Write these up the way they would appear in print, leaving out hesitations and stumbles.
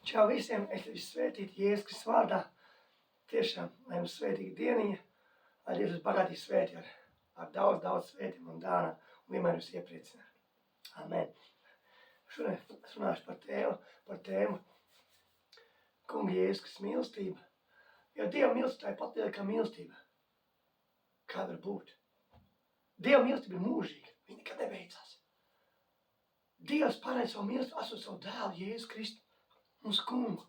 Čau visiem, es tevi svētītu Jēzus Kristus vārdā. Tiešām, lai mums svētīga dieniņa, lai Dievs bagātīgi svētī ar daudz svētību un dāvana un vienmēr jūs iepriecina. Amen. Šodien es runāšu par tēmu Kunga Jēzus Kristus mīlestība. Jo Dieva mīlestība ir pat lielākā mīlestība. Kā var būt? Dieva mīlestība ir mūžīga, viņa nekad nebeidzās. Dievs pārēd savu mīlestību, esot savu dēlu Jēzus Kristu. Mums kungu.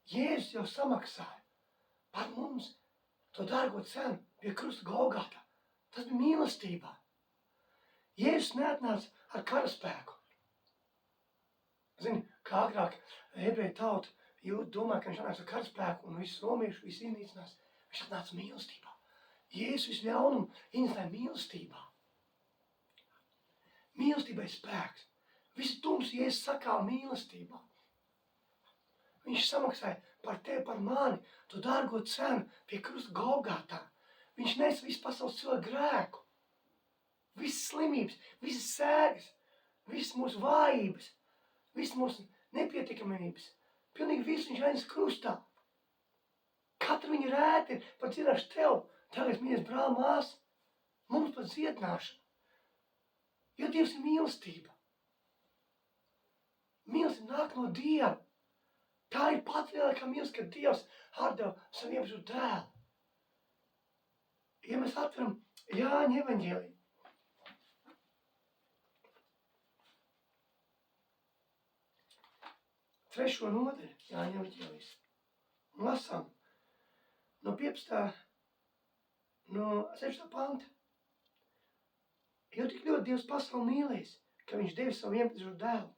Jēzus jau samaksāja par mums to dārgo cenu pie krusta Golgātā. Tas bija mīlestībā. Jēzus neatnāca ar karaspēku. Zini, kā agrāk ebreju tauta jūt domā, ka viņš atnāca ar karaspēku un visus romiešu, visu iznīcinās. Viņš atnāca mīlestībā. Jēzus visu ļaunumu iznīcināja mīlestībā. Mīlestībai spēks. Visu tumsu Jēzus sakā mīlestībā. Viņš samaksāja par tevi, par mani, to dārgo cenu pie krusta Golgātā. Viņš nesa visu pasaules cilvēku grēku, visas slimības, visas sēgas, visas mūsu vājības, visas mūsu nepietiekamības. Pilnīgi visu viņš ainas krustā. Katra viņa rēta ir pat dziedāšu tev, tagad mīļais brāl mās, mums pat dziedināšana. Jo Dievs ir mīlestība. Mīlestība nāk no Dieva. Tā ir pat lielākā mīlestība, ka Dievs atdeva savu vienpašu dēlu. Ja mēs atveram Jāņa evaņģēliju. Trešo nodaļu Jāņa evaņģēlijas. Un lasām no 15. no 16. panta. Jo tik ļoti Dievs pasauli mīlējis, ka viņš devis savu vienpašu dēlu,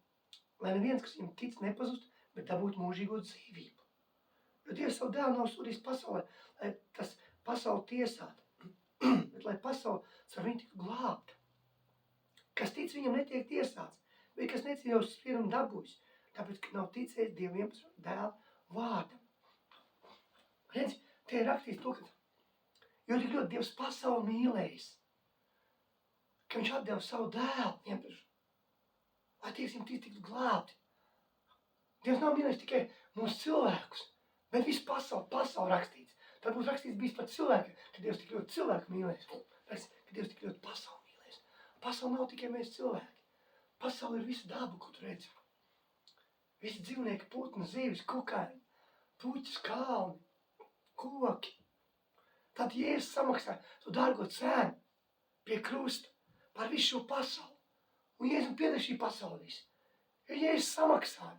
lai neviens, kas viņam tic, nepazust, bet dabūt mūžīgo dzīvību. Jo Dievs savu dēlu nav sūtījis pasaulē, lai tas pasauli tiesātu, bet lai pasauli ar viņu tiktu glābta. Kas tic viņam netiek tiesāts, bet kas netic jau spriedumu dabūjis, tāpēc, ka nav ticējis Dievu vienpašu dēlu vārdam. Redz, te ir rakstīts to, ka jo tik ļoti Dievs pasauli mīlējis, ka viņš atdeva savu dēlu vienpašu, lai tie, kas viņam tic, tiktu glābti. Dievs nav mīlējis tikai mūsu cilvēkus, bet visu pasauli rakstīts. Tad būs rakstīts bijis par cilvēkiem, ka Dievs tik ļoti cilvēku mīlējis. Ka Dievs tik ļoti pasauli mīlējis. Pasauli nav tikai mēs cilvēki. Pasauli ir visa daba, ko tu redzi. Visi dzīvnieki, putni, zīvis, kukaiņi, puķis, kalni, koki. Tad Jēzus samaksāja to dārgo cenu pie krusta par visu šo pasauli. Un Jēzus pieder šī pasauli visi. Jo Jēzus samaksāja.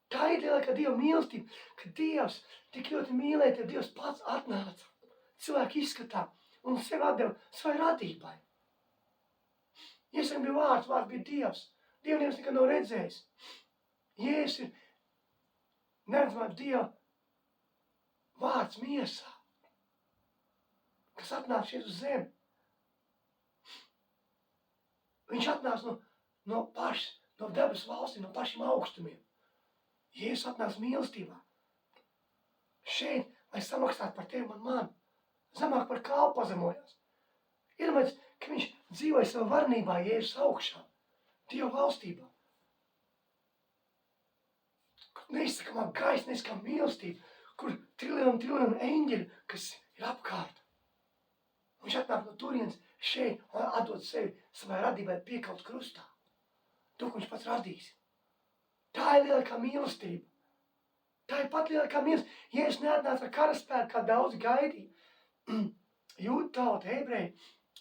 Tā ir lielākā Dieva mīlestība, ka Dievs tik ļoti mīlēja, ka Dievs pats atnāca cilvēku izskatā un sevi atdeva savai radībai. Iesaka bija vārds bija Dievs. Dievu neviens nekad nav redzējis. Jēzus ir neredzamā Dieva vārds miesā, kas atnāca šeit uz zemi. Viņš atnāca no debes valstīm, no pašiem augstumiem. Jēzus atnāca mīlestībā. Šeit, lai samaksātu par tevi un mani. Zemāk par kalpu pazemojās. Iedomājies, ka viņš dzīvoja savā varnībā Jēzus augšā, Dieva valstībā. Kur neizsakamā gaisa, neizsakamā mīlestība, kur triljonu eņģeļu, kas ir apkārt. Viņš atnāk no turienes šeit un atdod sevi savai radībai piekalt krustā. To, ko viņš pats radīs. Tā ir lielākā mīlestība. Tā ir pat lielākā mīlestība. Jēzus neatnāca ar karaspēku, kā daudz gaidīja. Jūda tauta, ebreji,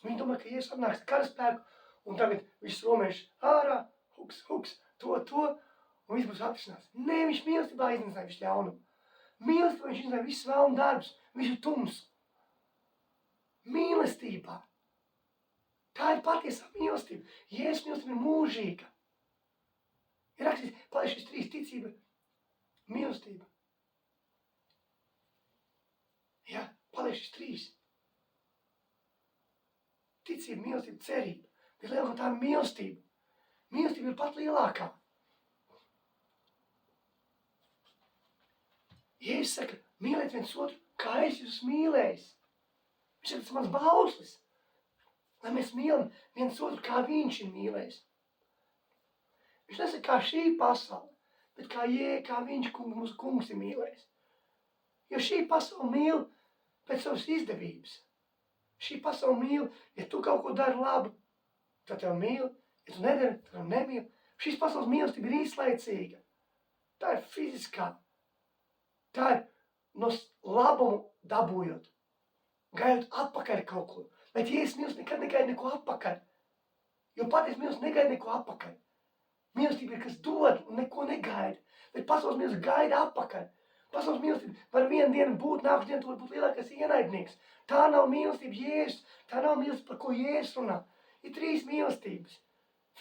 viņi domā, ka Jēzus atnāks ar karaspēku, un tagad viss romieši ārā, huks, to, un viss būs atrisinās. Nē, viņš mīlestībā iznīcināja visu ļaunumu. Mīlestībā viņš iznīcināja visu vēlnu darbus, visu tumsu. Mīlestībā. Tā ir patiesā mīlestība. Jēzus mīlestība ir mūžīga. Ir rakstīts, paliek šis 3 ticība, mīlestība. Jā, paliek šis 3. Ticība, mīlestība, cerība. Bet lielākā tā ir mīlestība. Mīlestība ir pat lielākā. Jēzus saka, mīlēt viens otru, kā es jūs mīlējis. Viņš saka, tas mans bauslis. Lai mēs mīlam viens otru, kā viņš ir mīlējis. Viņš nesaka, kā šī pasaule, bet kā viņš mūsu kungs ir mīlējis. Jo šī pasaule mīl pēc savas izdevības. Šī pasaule mīl, ja tu kaut ko dari labu, tad tev mīl, ja tu nedari, tad tev nemīl. Šīs pasaules mīlestība ir īslaicīga. Tā ir fiziskā. Tā ir no labumu dabūjot, gaidot atpakaļ kaut ko. Bet Jēzus mīlestība nekad negaida neko atpakaļ. Jo patiesa mīlestība negaida neko atpakaļ. Mīlestība ir, kas dod un neko negaida. Bet pasaules mīlestība gaida atpakaļ. Pasaules mīlestība var vienu dienu būt, nākamā dienu tu vari būt lielākais ienaidnieks. Tā nav mīlestība Jēzus. Tā nav mīlestība, par ko Jēzus runā. Ir 3 mīlestības.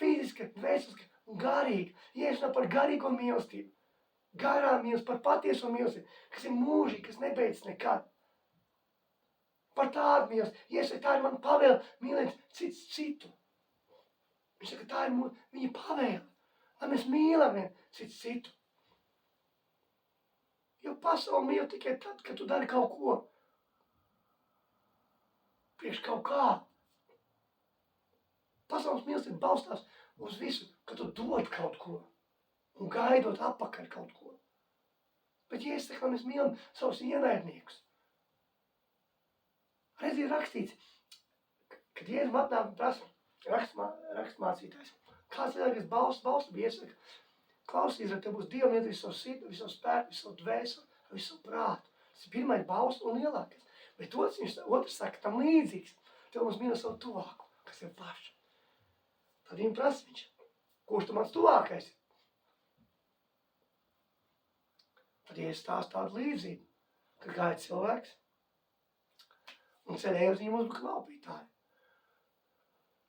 Fiziska, dvēseliska un garīga. Jēzus runā par garīgo mīlestību. Garā mīlestība, par patieso mīlestību, kas ir mūžīgi, kas nebeidzas nekad. Par tādu mīlestību. Jēzus, tā ir man pavēle mīlēt cits citu. Viņš saka, tā ir viņa pavēle, lai mēs mīlam cits citu. Jo pasauli mīl tikai tad, kad tu dari kaut ko. Priekš kaut kā. Pasaules mīlestība balstās uz visu, kad tu dod kaut ko un gaidot atpakaļ kaut ko. Bet Jēzus saka, lai mēs mīlam savus ienaidniekus. Redz, ir rakstīts, kad Jēzus atnāk un prasa rakstmācītājs. Kāds lielākais balsta, bija Jēzus saka, klausīs, tev būs Dievu mīlēt visu savu sirdi, visu savu spēku, visu savu dvēseli, visu savu prātu. Tas ir pirmais balsts un lielākais. Bet otrs saka, tam līdzīgs, tev mums mīlēt savu tuvāku, kas ir pašu. Tad viņam prasa viņš, kurš tu mans tuvākais? Tad Jēzus stāsta tādu līdzību, ka gāja cilvēks un ceļēja uz viņu uzbruka laupītāju.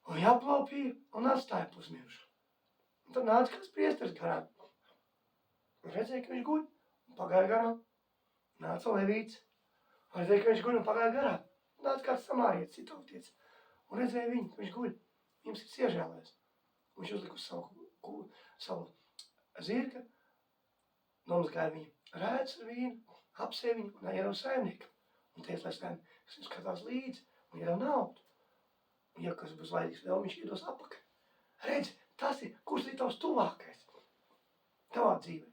Un jāplaupīja un atstāja pusmirušu. Un tad nāca kāds priesteris garām. Un redzēja, ka viņš guļ un pagāja garām. Nāca Levīts. Un redzēja, ka viņš guļ un pagāja garām. Nāca kāds samārietis, citovties. Un redzēja viņu, ka viņš guļ. Viņam sirds iežēlēs. Un viņš uzlika uz savu zirga, nomazgāja viņu rēdz ar vīnu, apsēja viņu un iedeva saimniekam. Un teica, lai saimnieks skatās līdzi un iedeva naudu. Un ja kas būs vajadzīgs vēl, viņš iedos apakaļ. Redzi, tas ir, kurš ir tavs tuvākais tavā dzīvē.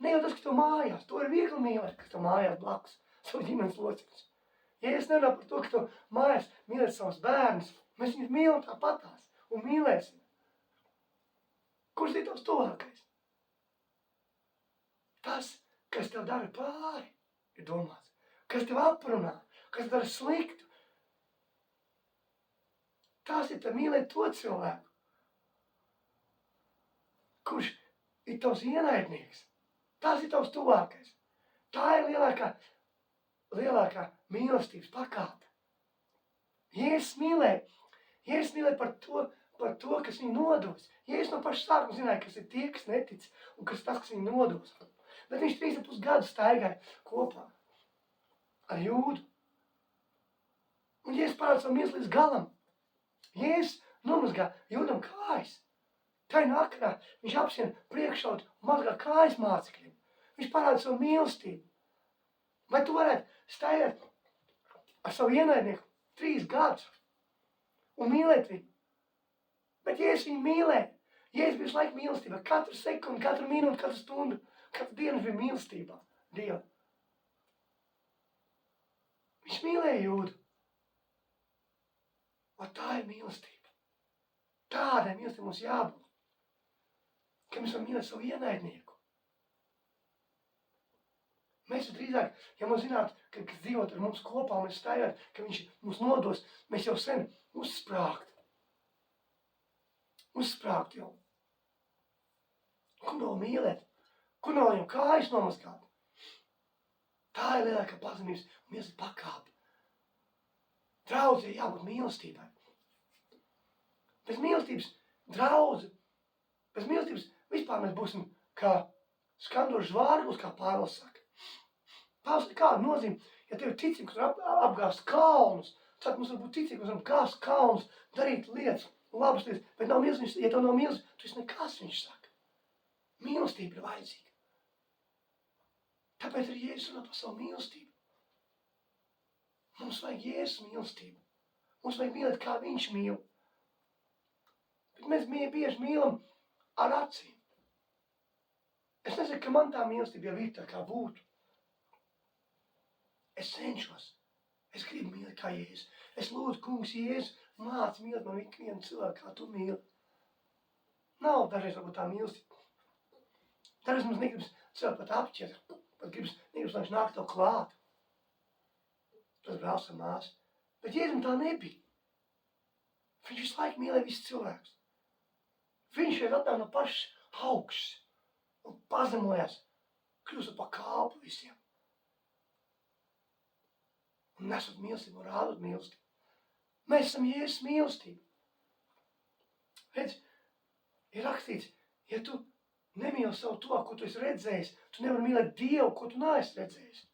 Ne jau tas, ka tev mājās, to ir viegli mīlēt, ka tev mājās blakus savu ģimenes locekļus. Ja es nerunā par to, ka tev mājās mīlēt savus bērnus, mēs viņus mīlam tāpatās un mīlēsim. Kurš ir tavs tuvākais? Tas, kas tev dara pāri, ir domāts. Kas tev aprunā, kas dara sliktu. Tas ir mīlēt to cilvēku, kurš ir tavs ienaidnieks. Tas ir tavs tuvākais. Tā ir lielākā mīlestības pakāpe. Jēzus mīlēja par to, kas viņu nodos. Jēzus no paša sākuma zināja, kas ir tie, kas netic, un kas tas, kas viņu nodos. Bet viņš 3,5 gadus staigāja kopā ar Jūdu. Un Jēzus parāda savu mīlestību līdz galam. Jēzus nomazgā Jūdam kājas. Tā ir nakrā, viņš apsien priekšaut un mazgā kājas mācekļiem. Viņš parāda savu mīlestību. Vai tu varētu staigāt ar savu ienaidnieku 3 gadus un mīlēt viņu? Bet Jēzus viņu mīlēja. Jēzus bija visu laiku mīlestībā. Katru sekundi, katru minūti, katru stundu, katru dienu bija mīlestībā. Dievu. Viņš mīlēja Jūdu. Vai tā ir mīlestība? Tādai mīlestībai mums jābūt. Ka mēs varam mīlēt savu ienaidnieku. Mēs drīzāk, ja mums zinātu, ka kas dzīvot ar mums kopā un mēs staigāt, ka viņš mums nodos, mēs jau sen uzsprāgt. Uzsprāgt jau. Kur no mīlēt? Kur no viņam kājas nomazgāt? Tā ir lielākā pazemības un mīlestības pakāpe. Draudzē jābūt mīlestībai. Bez mīlestības draudze, bez mīlestības vispār mēs būsim kā skandoši zvārglis, kā Pāvils saka. Pāvils ir kāda nozīme, ja tev ir ticība, kas var apgāst kalnus, tad mums var būt ticība, kas var gāzt kalnus, darīt lietas, labas lietas, bet nav mīlestības, ja tev nav mīlestības, tu esi nekas, viņš saka. Mīlestība ir vajadzīga. Tāpēc arī Jēzus runā par savu mīlestību. Mums vajag Jēzus mīlestību. Mums vajag mīlēt, kā viņš mīl. Bet mēs bieži mīlam ar acīm. Es nesaku, ka man tā mīlestība jau ir tā kā būtu. Es cenšos. Es gribu mīlēt kā Jēzus. Es lūdzu, kungs, Jēzus, māc mīlēt man ikvienu cilvēku, kā tu mīli. Nav dažreiz varbūt tā mīlestība. Dažreiz mums negribas cilvēku pat apķert, pat negribas, lai viņš nāk tev klāt. Tas brālis un māsa. Bet Jēzum tā nebija. Viņš visu laiku mīlēja visus cilvēkus. Viņš jau atnāk no pašas augšas un pazemojās, kļūstot par kalpu visiem. Un nesot mīlestību un rādot mīlestību. Mēs esam Jēzus mīlestība. Redz, ir rakstīts, ja tu nemīli savu to, ko tu esi redzējis, tu nevari mīlēt Dievu, ko tu neesi redzējis.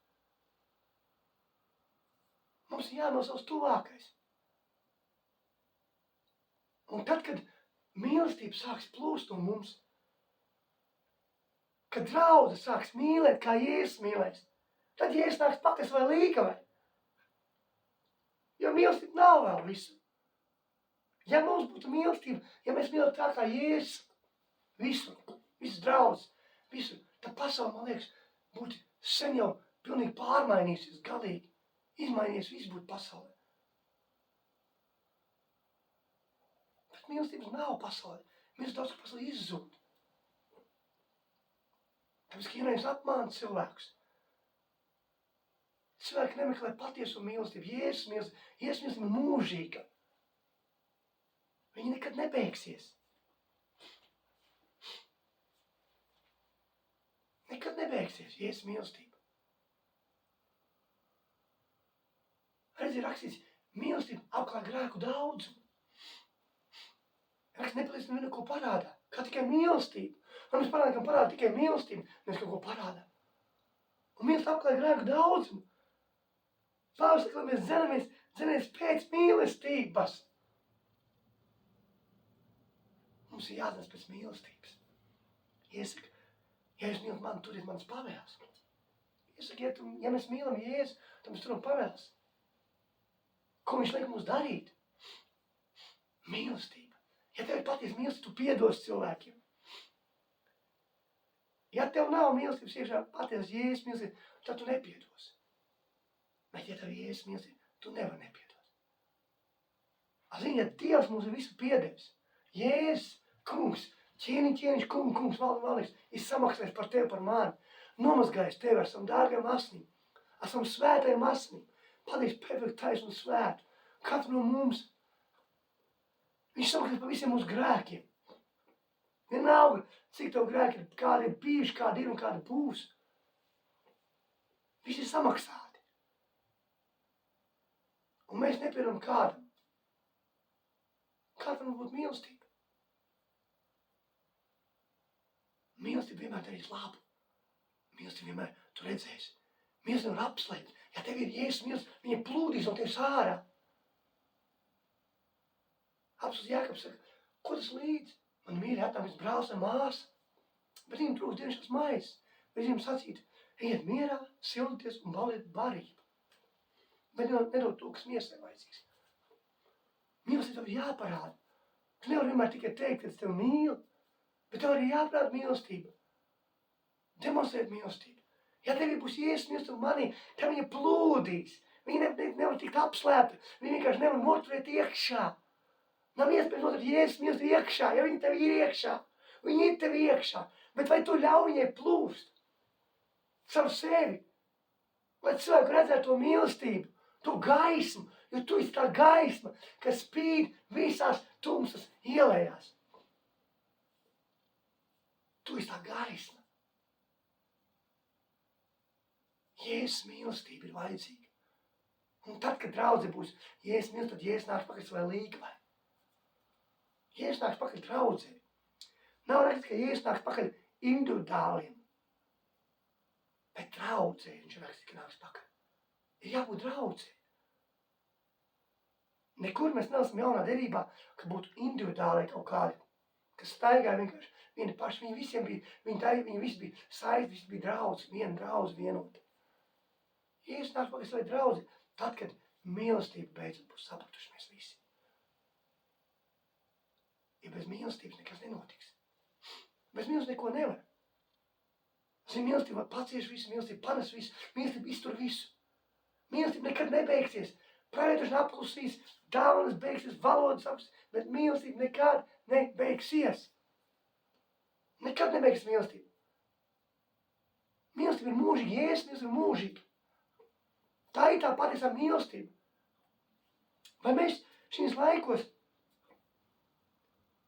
Mums ir jāmīl savs tuvākais. Un tad, kad mīlestība sāks plūst no mums, kad draudze sāks mīlēt, kā Jēzus mīlēs, tad Jēzus nāks pakaļ vai līgavai. Jo mīlestība nav vēl visu. Ja mums būtu mīlestība, ja mēs mīlētu tā kā Jēzus, visas draudzes, visu, tad pasaule, man liekas, būtu sen jau pilnīgi pārmainījusies, galīgi. Izmainījies, viss būtu pasaulē. Bet mīlestības nav pasaulē. Mēs daudz, ka pasaulē izzūd. Tāpēc, ka ienaidnieks apmāna cilvēkus. Cilvēki nemeklē patieso mīlestību. Jēzus mīlestība ir mūžīga. Viņa nekad nebeigsies. Nekad nebeigsies Jēzus mīlestība. Redz, ir rakstīts, mīlestība apklāj grēku daudzumu. Raksts nepaliec nevienu ko parādā, kā tikai mīlestība. Un mēs parādām parāda tikai mīlestību, mēs kaut ko parādām. Un mīlestība apklāj grēku daudzumu. Pāvils saka, lai mēs dzenamies pēc mīlestības. Mums ir jādzenas pēc mīlestības. Iesaka, ja jūs mīlat mani, turiet manas pavēles. Iesaka, ja mēs mīlam Jēzu, tad mēs turam pavēles. Ko viņš liek mums darīt? Mīlestība. Ja tev ir patiesa mīlestība, tu piedos cilvēkiem. Ja tev nav mīlestības iekšā patiesa Jēzus mīlestība, tad tu nepiedos. Bet ja tev ir Jēzus mīlestība, tu nevar nepiedot. Zini, ja Dievs mums ir visu piedevis, Jēzus, kungs, ķēniņš, kungs, valīgs, ir samaksājis par tevi, par mani, nomazgājis tevi ar savam dārgajam asnim, ar savam svētajam asnim, padarījis perfektu, taisnu un svētu, katru no mums. Viņš samaksājis par visiem mūsu grēkiem. Vienalga, cik tev grēki ir, kādi ir bijuši, kādi ir un kādi būs. Visi ir samaksāti. Un mēs nepiedam kādam. Kādam mums būtu mīlestība. Mīlestība vienmēr darīs labu. Mīlestība vienmēr tu redzēsi. Mīlestība var apslēpt. Ja tev ir Jēzus mīlestība, viņa plūdīs no tevis ārā. Apostils Jākabs saka, ko tas līdz? Man mīļi atnāks brālis un māsa, bet viņam trūkst dienas maizes. Bet viņam sacīt, ejiet mierā, sildoties un baudiet barību. Bet nedod to, kas miesai vajadzīgs. Mīlestība tev ir jāparāda. Tu nevari vienmēr tikai teikt, ka es tevi mīlu, bet tev arī jāparāda mīlestība. Demonstrēt mīlestību. Ja tev būs Jēzus mīlestība manī, tad viņa plūdīs. Viņa nevar tikt apslēpta. Viņa vienkārši nevar noturēt iekšā. Nav iespējams noturēt Jēzus mīlestību iekšā, ja viņa tev ir iekšā. Viņa ir tev iekšā. Bet vai tu ļauj viņai plūst? Savu sevi. Lai cilvēku redzētu to mīlestību, to gaismu, jo tu esi tā gaisma, kas spīd visās tumsas ielējās. Tu esi tā gaisma. Jēzus mīlestība ir vajadzīga. Un tad, kad draudze būs Jēzus mīlestība, tad Jēzus nāks pakaļ savai līgavai. Jēzus nāks pakaļ draudzei. Nav rakstīts, ka Jēzus nāks pakaļ individuāliem. Bet draudzei viņš rakstīts, ka nāks pakaļ. Ir jābūt draudzei. Nekur mēs neesam jaunā derībā, ka būtu individuāli kaut kādi, kas staigāja vienkārši vieni paši. Viņi visiem bija, viņi visi bija saisti, visi bija draudzi, viena draudze vienota. Jēzus nāks pakaļ savai draudzei, tad, kad mīlestība beidzot būs sapratuši mēs visi. Ja bez mīlestības nekas nenotiks. Bez mīlestības neko nevar. Zini, mīlestība pacieš visu, mīlestība panes visu, mīlestība iztur visu. Mīlestība nekad nebeigsies. Pravietošana apklusīs, dāvanas beigsies, valodas apklusīs, bet mīlestība nekad nebeigsies. Nekad nebeigsies mīlestība. Mīlestība ir mūžīga, Jēzus mīlestība ir mūžīga. Tā ir tā patiesā mīlestība. Vai mēs šīs laikos,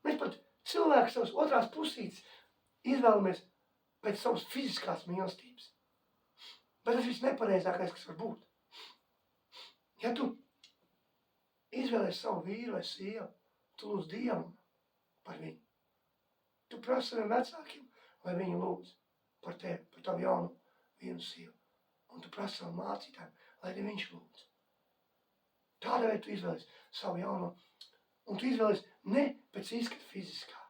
mēs pat cilvēku savas otrās pusītes izvēlamies pēc savas fiziskās mīlestības. Bet tas viss nepareizākais, kas var būt. Ja tu izvēlies savu vīru vai sievu, tu lūdz Dievam par viņu. Tu prasi saviem vecākiem, lai viņi lūdz par tevi, par tavu jaunu vīru sievu. Un tu prasi savam mācītājiem, lai arī viņš lūdz. Tādā veidā tu izvēlies savu jauno. Un tu izvēlies ne pēc izskata fiziskā.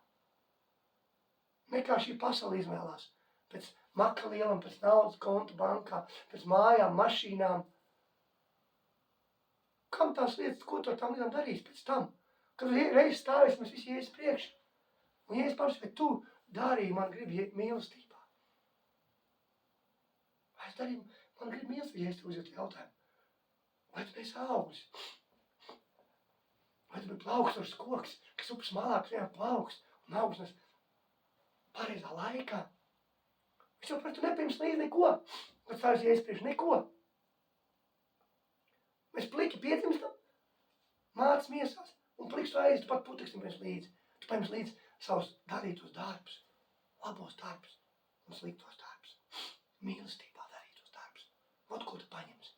Ne kā šī pasaule izvēlās. Pēc maka lielam, pēc naudas konta bankā, pēc mājām, mašīnām. Kam tās lietas, ko to tam lietam darīs pēc tam? Kad reiz stāvēs, mēs visi ies priekš. Un ies paši, vai tu darīji, man grib mīlestībā. Vai es darīju, man grib mīlestībā, ja es tev uzjūtu jautājumu. Vai tu neesi auglis? Vai tu biji plaukstošs koks, kas upes malā, kas vienā plaukst un augstnes pareizā laikā? Es jau par tu nepieņems līdzi neko. Kad stāvis ies priekš, neko. Mēs pliki piedzimstam, mācas miesās, un pliks tu aizies, tu pat puteksim pēc līdzi. Tu paņems līdzi savus darītos darbus, labos darbus un sliktos darbus. Mīlestībā darītos darbus. Vot ko tu paņems.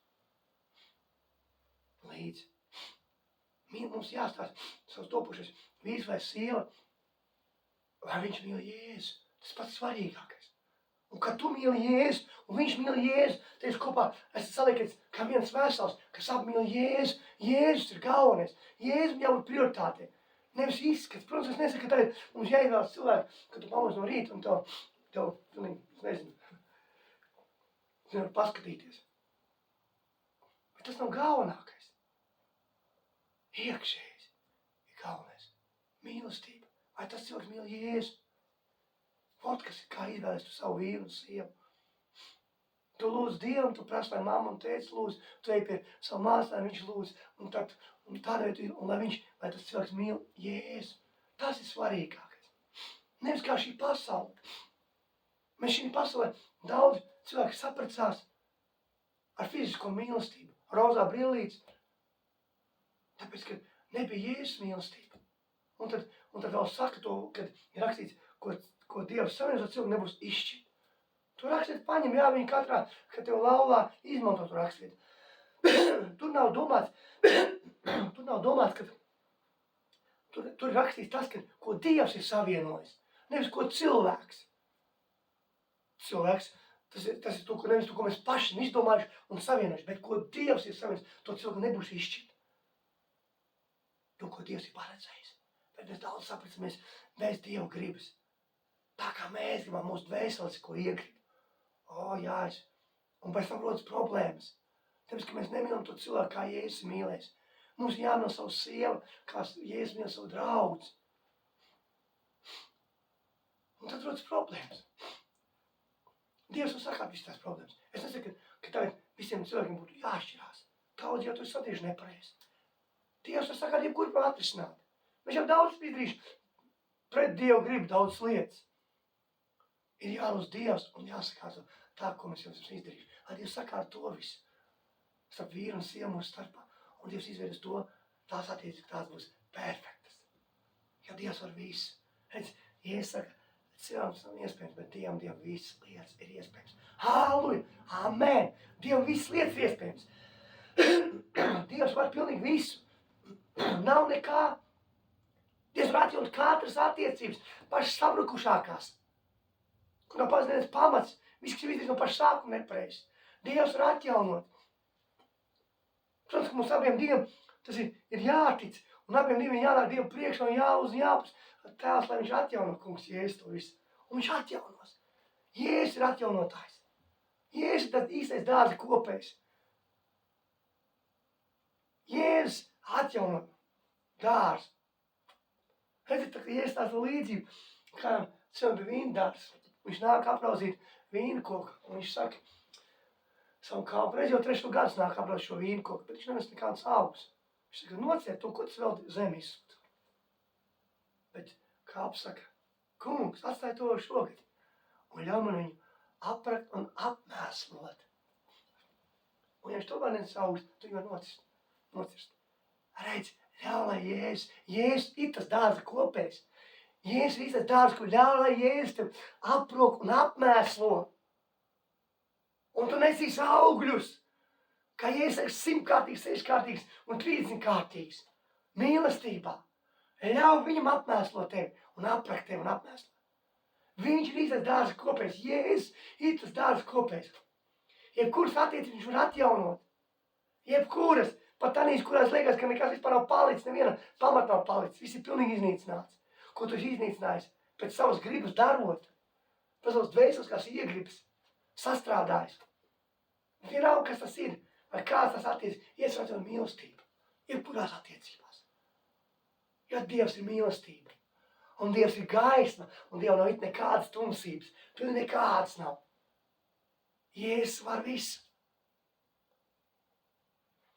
Līdzi. Mums jāstāsta savus topušies vīrs vai sieva, vai viņš mīl Jēzu. Tas pats svarīgākais. Un kad tu mīli Jēzu, un viņš mīl Jēzu, tad jūs kopā esat saliekties kā viens vesels, kas apmīl Jēzu. Jēzus ir galvenais. Jēzus jābūt prioritātei. Nevis izskats. Protams, es nesaku, ka tagad mums jāizvēlas cilvēki, kad tu pamūs no rīta un tev nezinu, paskatīties. Bet tas nav galvenākais. Iekšējais ir galvenais. Mīlestība. Vai tas cilvēks mīl Jēzu? Vot, kas ir kā izvēles tu savu vīru un sievu. Tu lūdz Dievam, tu prasi, lai mamma un tētis lūdz, tu ej pie savu mācītāju, viņš lūdz, un tādā veidā, un lai tas cilvēks mīl Jēzu. Tas ir svarīgākais. Nevis kā šī pasaule. Mēs šī pasaulē daudz cilvēku sapracās ar fizisko mīlestību, rozā brillītes, tāpēc, ka nebija Jēzus mīlestība. Un tad vēl saka to, kad ir rakstīts, ko Dievs savienots ar cilvēku nebūs izšķirt. Tu rakstiet paņem, jā, viņi katrā, kad tev laulā izmanto tu rakstiet. Tur nav domāts, ka tur ir rakstīts tas, ko Dievs ir savienojis. Nevis ko cilvēks. Cilvēks, tas ir to, nevis to, ko mēs paši izdomājuši un savienojuši, bet ko Dievs ir savienojis, to cilvēku nebūs izšķirt. To, ko Dievs ir paredzējis. Bet mēs daudz sapracamies, mēs Dievu gribas. Tā kā mēs gribam mūsu dvēseles, ko iegrib. Jā, un pēc tam rodas problēmas. Tāpēc, ka mēs nemīlam to cilvēku, kā Jēzus mīlēs. Mums jāmīl savu sievu, kā Jēzus mīl savu draudzi. Un tad rodas problēmas. Dievs var sakāt visas tās problēmas. Es nesaku, ka tagad visiem cilvēkiem būtu jāšķirās. Daudz jau to satīši nepareizi. Dievs var sakāt, jebkur var atrisināt. Mēs jau daudz izdarījuši pret Dievu gribu daudz lietas. Ir jālūdz Dievs un jāsakārto tā, ko mēs jau esam izdarījuši. Lai Dievs sakārto to visu. Starp vīru un sievu mūsu starpā. Un Dievs izveidos to, tās attiecības, ka tās būs perfektas. Jo Dievs var visu. Redz, Jēzus saka, cilvēks nav iespējams, bet Dievam visas lietas ir iespējams. Halleluja! Amen! Dievam visas lietas ir iespējams. Dievs var pilnīgi visu. Nav nekā. Dievs var atjaunot katras attiecības, pašas sabrukušākās. Kur nav pazinēts pamats, viss, kas ir izdarīts no paša sākuma nepareizi. Dievs var atjaunot. Protams, ka mums abiem Dievam tas ir jātic, un abiem Dievam jānāk Dievu priekšā un jālūdz un jāpras Tēvs, lai viņš atjauno, kungs, Jēzus to visu. Un viņš atjaunos. Jēzus ir atjaunotājs. Jēzus ir tas īstais dārza kopējs. Jēzus atjauno dārzu. Redziet, tā kā Jēzus tās līdzību, kā cilvēki bija vīndārs. Viņš nāk aprauzīt vīnu koku, un viņš saka, savu kalpu, reiz jau 3. gadus nāk aprauzīt šo vīnu koku, bet viņš nenes nekādas augus. Viņš saka, nociet to, ko tas vēl zemi izsūta. Bet kalps saka, kungs, atstāj to šogad, un ļauj man viņu aprakt un apmēslot. Un ja viņš tomēr nenes augus, tu viņu var nocirst. Redz, ļauj, lai Jēzus ir tas dārza kopējs. Jēzus ir tas dārza, kur ļauj, lai Jēzus tev aprok un apmēslo. Un tu nesīs augļus, kā Jēzus saka, 100-kārtīgs, 6-kārtīgs un 30-kārtīgs. Mīlestībā. Ļauj viņam apmēslot tevi un aprakt tevi un apmēslot. Viņš ir tas dārza kopējs. Jēzus ir tas dārza kopējs. Jebkuras attiecības viņš var atjaunot. Jebkuras. Pat tādīs, kurās liekas, ka nekas vispār nav palicis, neviena pamata nav palicis. Viss ir pilnīgi iznīcināts. Ko tu esi iznīcinājis? Pēc savas gribas darot. Pēc savas dvēseles, kas iegribas. Sastrādājis. Vienalga, kas tas ir. Vai kāds tas attiecības. Iesvērts mīlestību. Jebkurās attiecībās. Jo Dievs ir mīlestība. Un Dievs ir gaisma. Un Dievam nav nekādas tumsības. Tur nekādas nav. Jēzus var visu.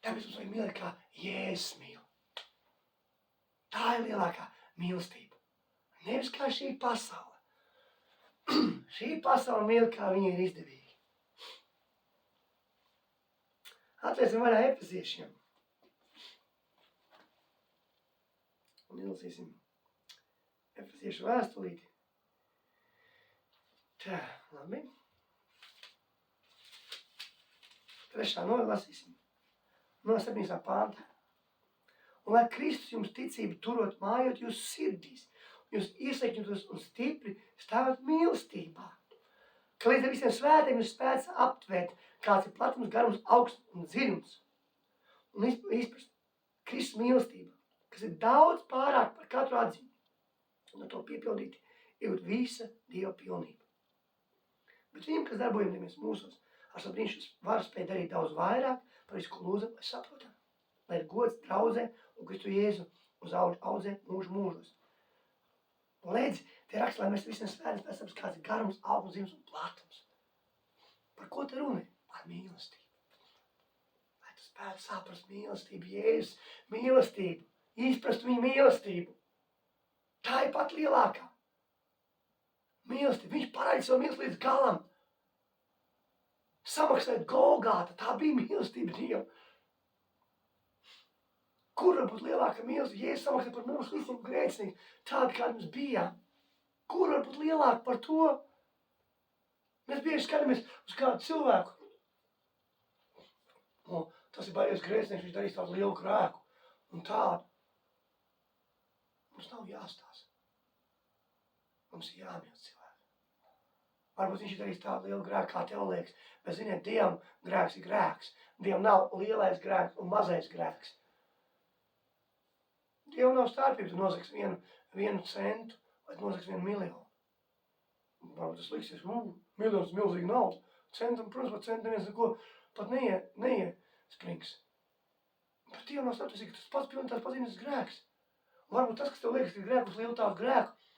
Tāpēc mums vajag mīlēt, kā Jēzus mīl. Tā ir lielākā mīlestība. Nevis kā šī pasaule. Šī pasaule mīl, kā viņa ir izdevīgi. Atvērsim vaļā Efeziešiem. Un izlasīsim Efeziešu vēstulīti. Tā, labi. 3. nolasīsim. No 7. pānta. Un lai Kristus jums ticību turot mājot jūsu sirdīs, jūs iesaikņotos un stipri stāvot mīlestībā, ka līdz ar visiem svētiem jūs spēc aptvērt, kāds ir platums, garums, augsts un dziļums, un izprast Kristus mīlestību, kas ir daudz pārāk par katru atziņu, un ar to piepildīti iegūt visa Dieva pilnība. Bet viņam, kas darbojamies mūsos, ar savu brīnišķus var spēt darīt daudz vairāk par visu, ko lūdzam, vai saprotam. Lai ir gods draudzē un Kristu Jēzu uz audzē mūžu mūžos. Un lēdz, te raksta, lai mēs visiem svētiem pēc kāds ir garums, augums, dziļums un platums. Par ko te runa? Par mīlestību. Lai tu spētu saprast mīlestību, Jēzus mīlestību, izprast viņu mīlestību. Tā ir pat lielākā mīlestība. Viņš parāda savu mīlestību līdz galam. Samaksāt Golgāta, tā bija mīlestība Dievam. Kur var būt lielāka mīlestība? Jēzus samaksāja par mums visiem grēciniekiem, tādi, kādi mēs bijām. Kur var būt lielāka par to? Mēs bieži skatāmies uz kādu cilvēku. O, tas ir baigies grēcinieks, viņš darīs tādu lielu grēku. Un tādu. Mums nav jāstāsta. Mums ir jāmīl cilvēku. Varbūt viņš ir darījis tādu lielu grēku, kā tev liekas. Bet, ziniet, Dievam grēks ir grēks. Dievam nav lielais grēks un mazais grēks. Dievam nav starpības, tu nozagsi vienu centu vai tu nozagsi 1 miljonu. Varbūt tas liksies, miljons milzīgi nauda. Centam, protams, par centu neviens neko pat neiesprings. Bet Dievam nav starpības, ka tas pats pilnīgi tās pazīmes grēks. Un varbūt tas, kas tev liekas, ir grēkus lielu tādu grēku,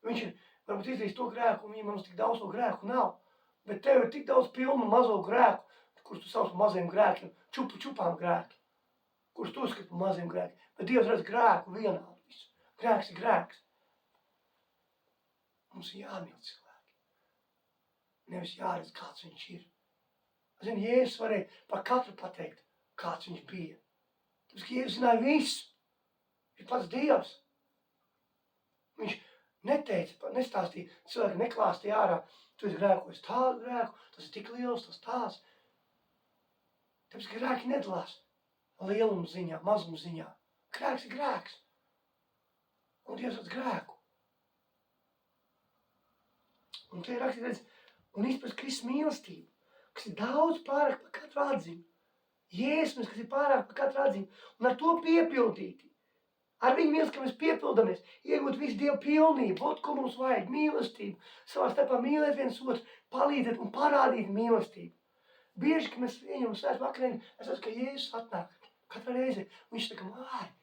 viņš ir varbūt izdarījis to grēku, un viņam mums tik daudz to grēku nav. Bet tev ir tik daudz pilnu mazo grēku, kurus tu sauc par maziem grēkiem, čupām grēki, kurus tu uzskati par maziem grēkiem. Bet Dievs redz grēku vienādu visu. Grēks ir grēks. Mums ir jāmīl cilvēki. Nevis jāredz, kāds viņš ir. Zini, Jēzus varēja par katru pateikt, kāds viņš bija. Tāpēc, ka Jēzus zināja visu. Viņš pats Dievs. Viņš neteica, nestāstīja, cilvēki neklāstīja ārā, tu esi grēkojis tādu grēku, tas ir tik liels, tas tās. Tāpēc, ka grēki nedalās lielumu ziņā, mazumu ziņā. Grēks ir grēks. Un Dievs redz grēku. Un te ir rakstīts, un izprast Kristus mīlestību, kas ir daudz pārāk par katru atziņu. Jēzus, kas ir pārāk par katru atziņu, un ar to piepildīti. Ar viņu mīlestību, ka mēs piepildamies, iegūt visu Dievu pilnību, ot, ko mums vajag, mīlestību, savā starpā mīlēt viens otru, palīdzēt un parādīt mīlestību. Bieži, kad mēs ieņemam svētku vakariņu, es redzu, ka Jēzus atnāk katrā reize, un viņš saka, Māri,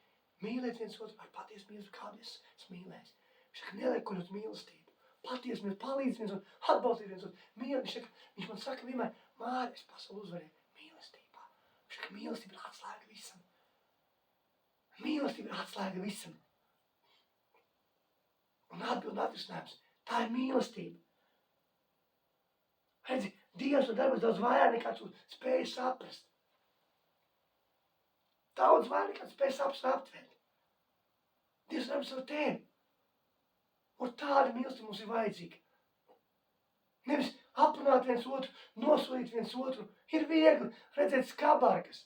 mīlēt viens otru ar patiesu mīlestību, kādu es mīlēju. Viņš saka, neliek, ko jūs mīlestību, patiesi mīl, palīdz viens otru, atbalstīt viens otru, mīl. Viņš man saka vienmēr, Māri, es pasauli uzvarēju mīlestībā. Viņš saka, mīlestība ir atslēga visam. Mīlestība ir atslēga visam. Un atrisinājums, tā ir mīlestība. Redzi, Dievs un darbos daudz vairāk nekā tu spēji saprast. Daudz vairāk nekā tu spēji saprast un aptvert. Dievs darbos ar tevi. Un tāda mīlestība mums ir vajadzīga. Nevis aprunāt viens otru, nosodīt viens otru. Ir viegli redzēt skabargas.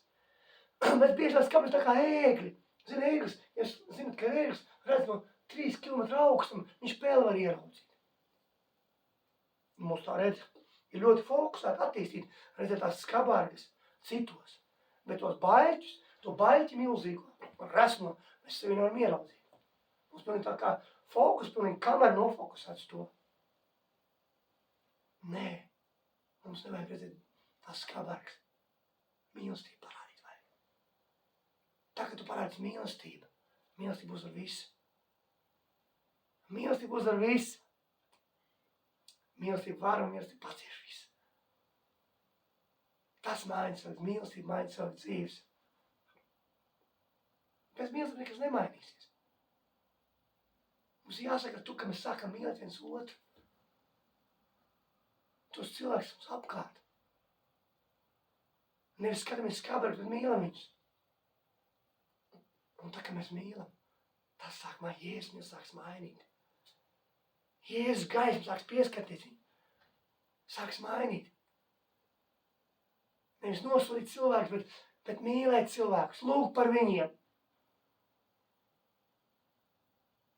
Bet bieži vien skabargas tā kā ēgļi. Zini, ēglis, ja zinat, ka ēglis redz no 3 kilometru augstumu, viņš pēli var ieraudzīt. Mums tā redz. Ir ļoti fokusēti attīstīt, redzēt tās skabargas citos. Bet tos baļķus, to baļķi milzīgo resmo, mēs sevi nevaram ieraudzīt. Mums pilnīgi tā kā fokus, pilnīgi kamera nofokusēts to. Nē, mums nevajag redzēt tās skabargas. Mīlestību parādīt vajag. Tā, ka tu parādīsi mīlestību, mīlestība uzvar visu. Mīlestība uzvar visu. Mīlestība var un mīlestība pacieš visu. Tas maina savas mīlestību, maina savas dzīves. Bez mīlestības nekas nemainīsies. Mums jāsaka ar to, ka mēs sākam mīlēt viens otru. Tos cilvēkus mums apkārt. Nevis skatāmies skabargus, bet mīlam viņus. Un tā, ka mēs mīlam, tas sāk Jēzus mūs sāks mainīt. Jēzus gaisma sāks pieskarties viņu. Sāks mainīt. Nevis nosodīt cilvēkus, bet mīlēt cilvēkus. Lūgt par viņiem.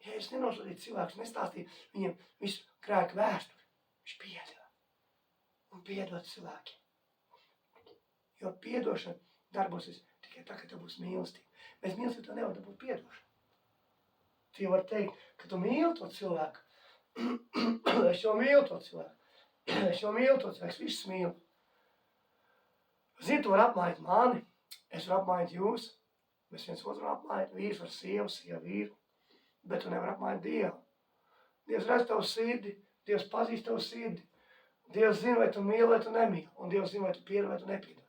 Jēzus nenosodīja cilvēkus, nestāstīja viņiem visu grēku vēsturi. Viņš piedeva. Un piedod cilvēkiem. Jo piedošana darbosies tikai tā, ka tev būs mīlestība. Bez mīlestības tev nevar dabūt piedošanu. Tu var teikt, ka tu mīli to cilvēku. Es jau mīlu to cilvēku. Es jau mīlu to cilvēku. Es visus mīlu. Zini, tu var apmainīt mani. Es varu apmainīt jūs. Mēs viens otru apmainīt. Vīrs var sievu, sieva vīru. Bet tu nevar apmainīt Dievu. Dievs redz tavu sirdi. Dievs pazīst tavu sirdi. Dievs zina, vai tu mīli, vai tu nemīli. Un Dievs zina, vai tu piedod, vai tu nepiedod.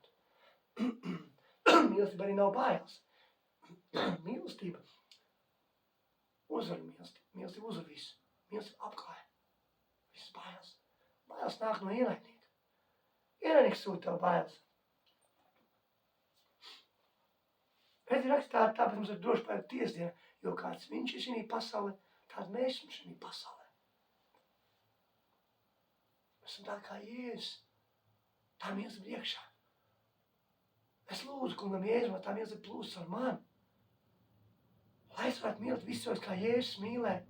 Mīlestība arī nav bailes. Mīlestība uzvar mīlestību. Mīlestība uzvar visu. Mīlestība apklāja. Visas bailes. Bailes nāk no ienaidnieka. Ienaidnieks sūta tev bailes. Redzi, rakstā, tāpēc mums ir droši pēc tiesdiena, jo kāds viņš ir šī pasaulē, tād mēs esam šī pasaulē. Mēs esam tā kā Jēzus. Tā mīlestība ir iekšā. Es lūdzu kungam Jēzum, lai tā mīlestība plūst ar mani. Lai es varētu mīlēt visos, kā Jēzus mīlēja.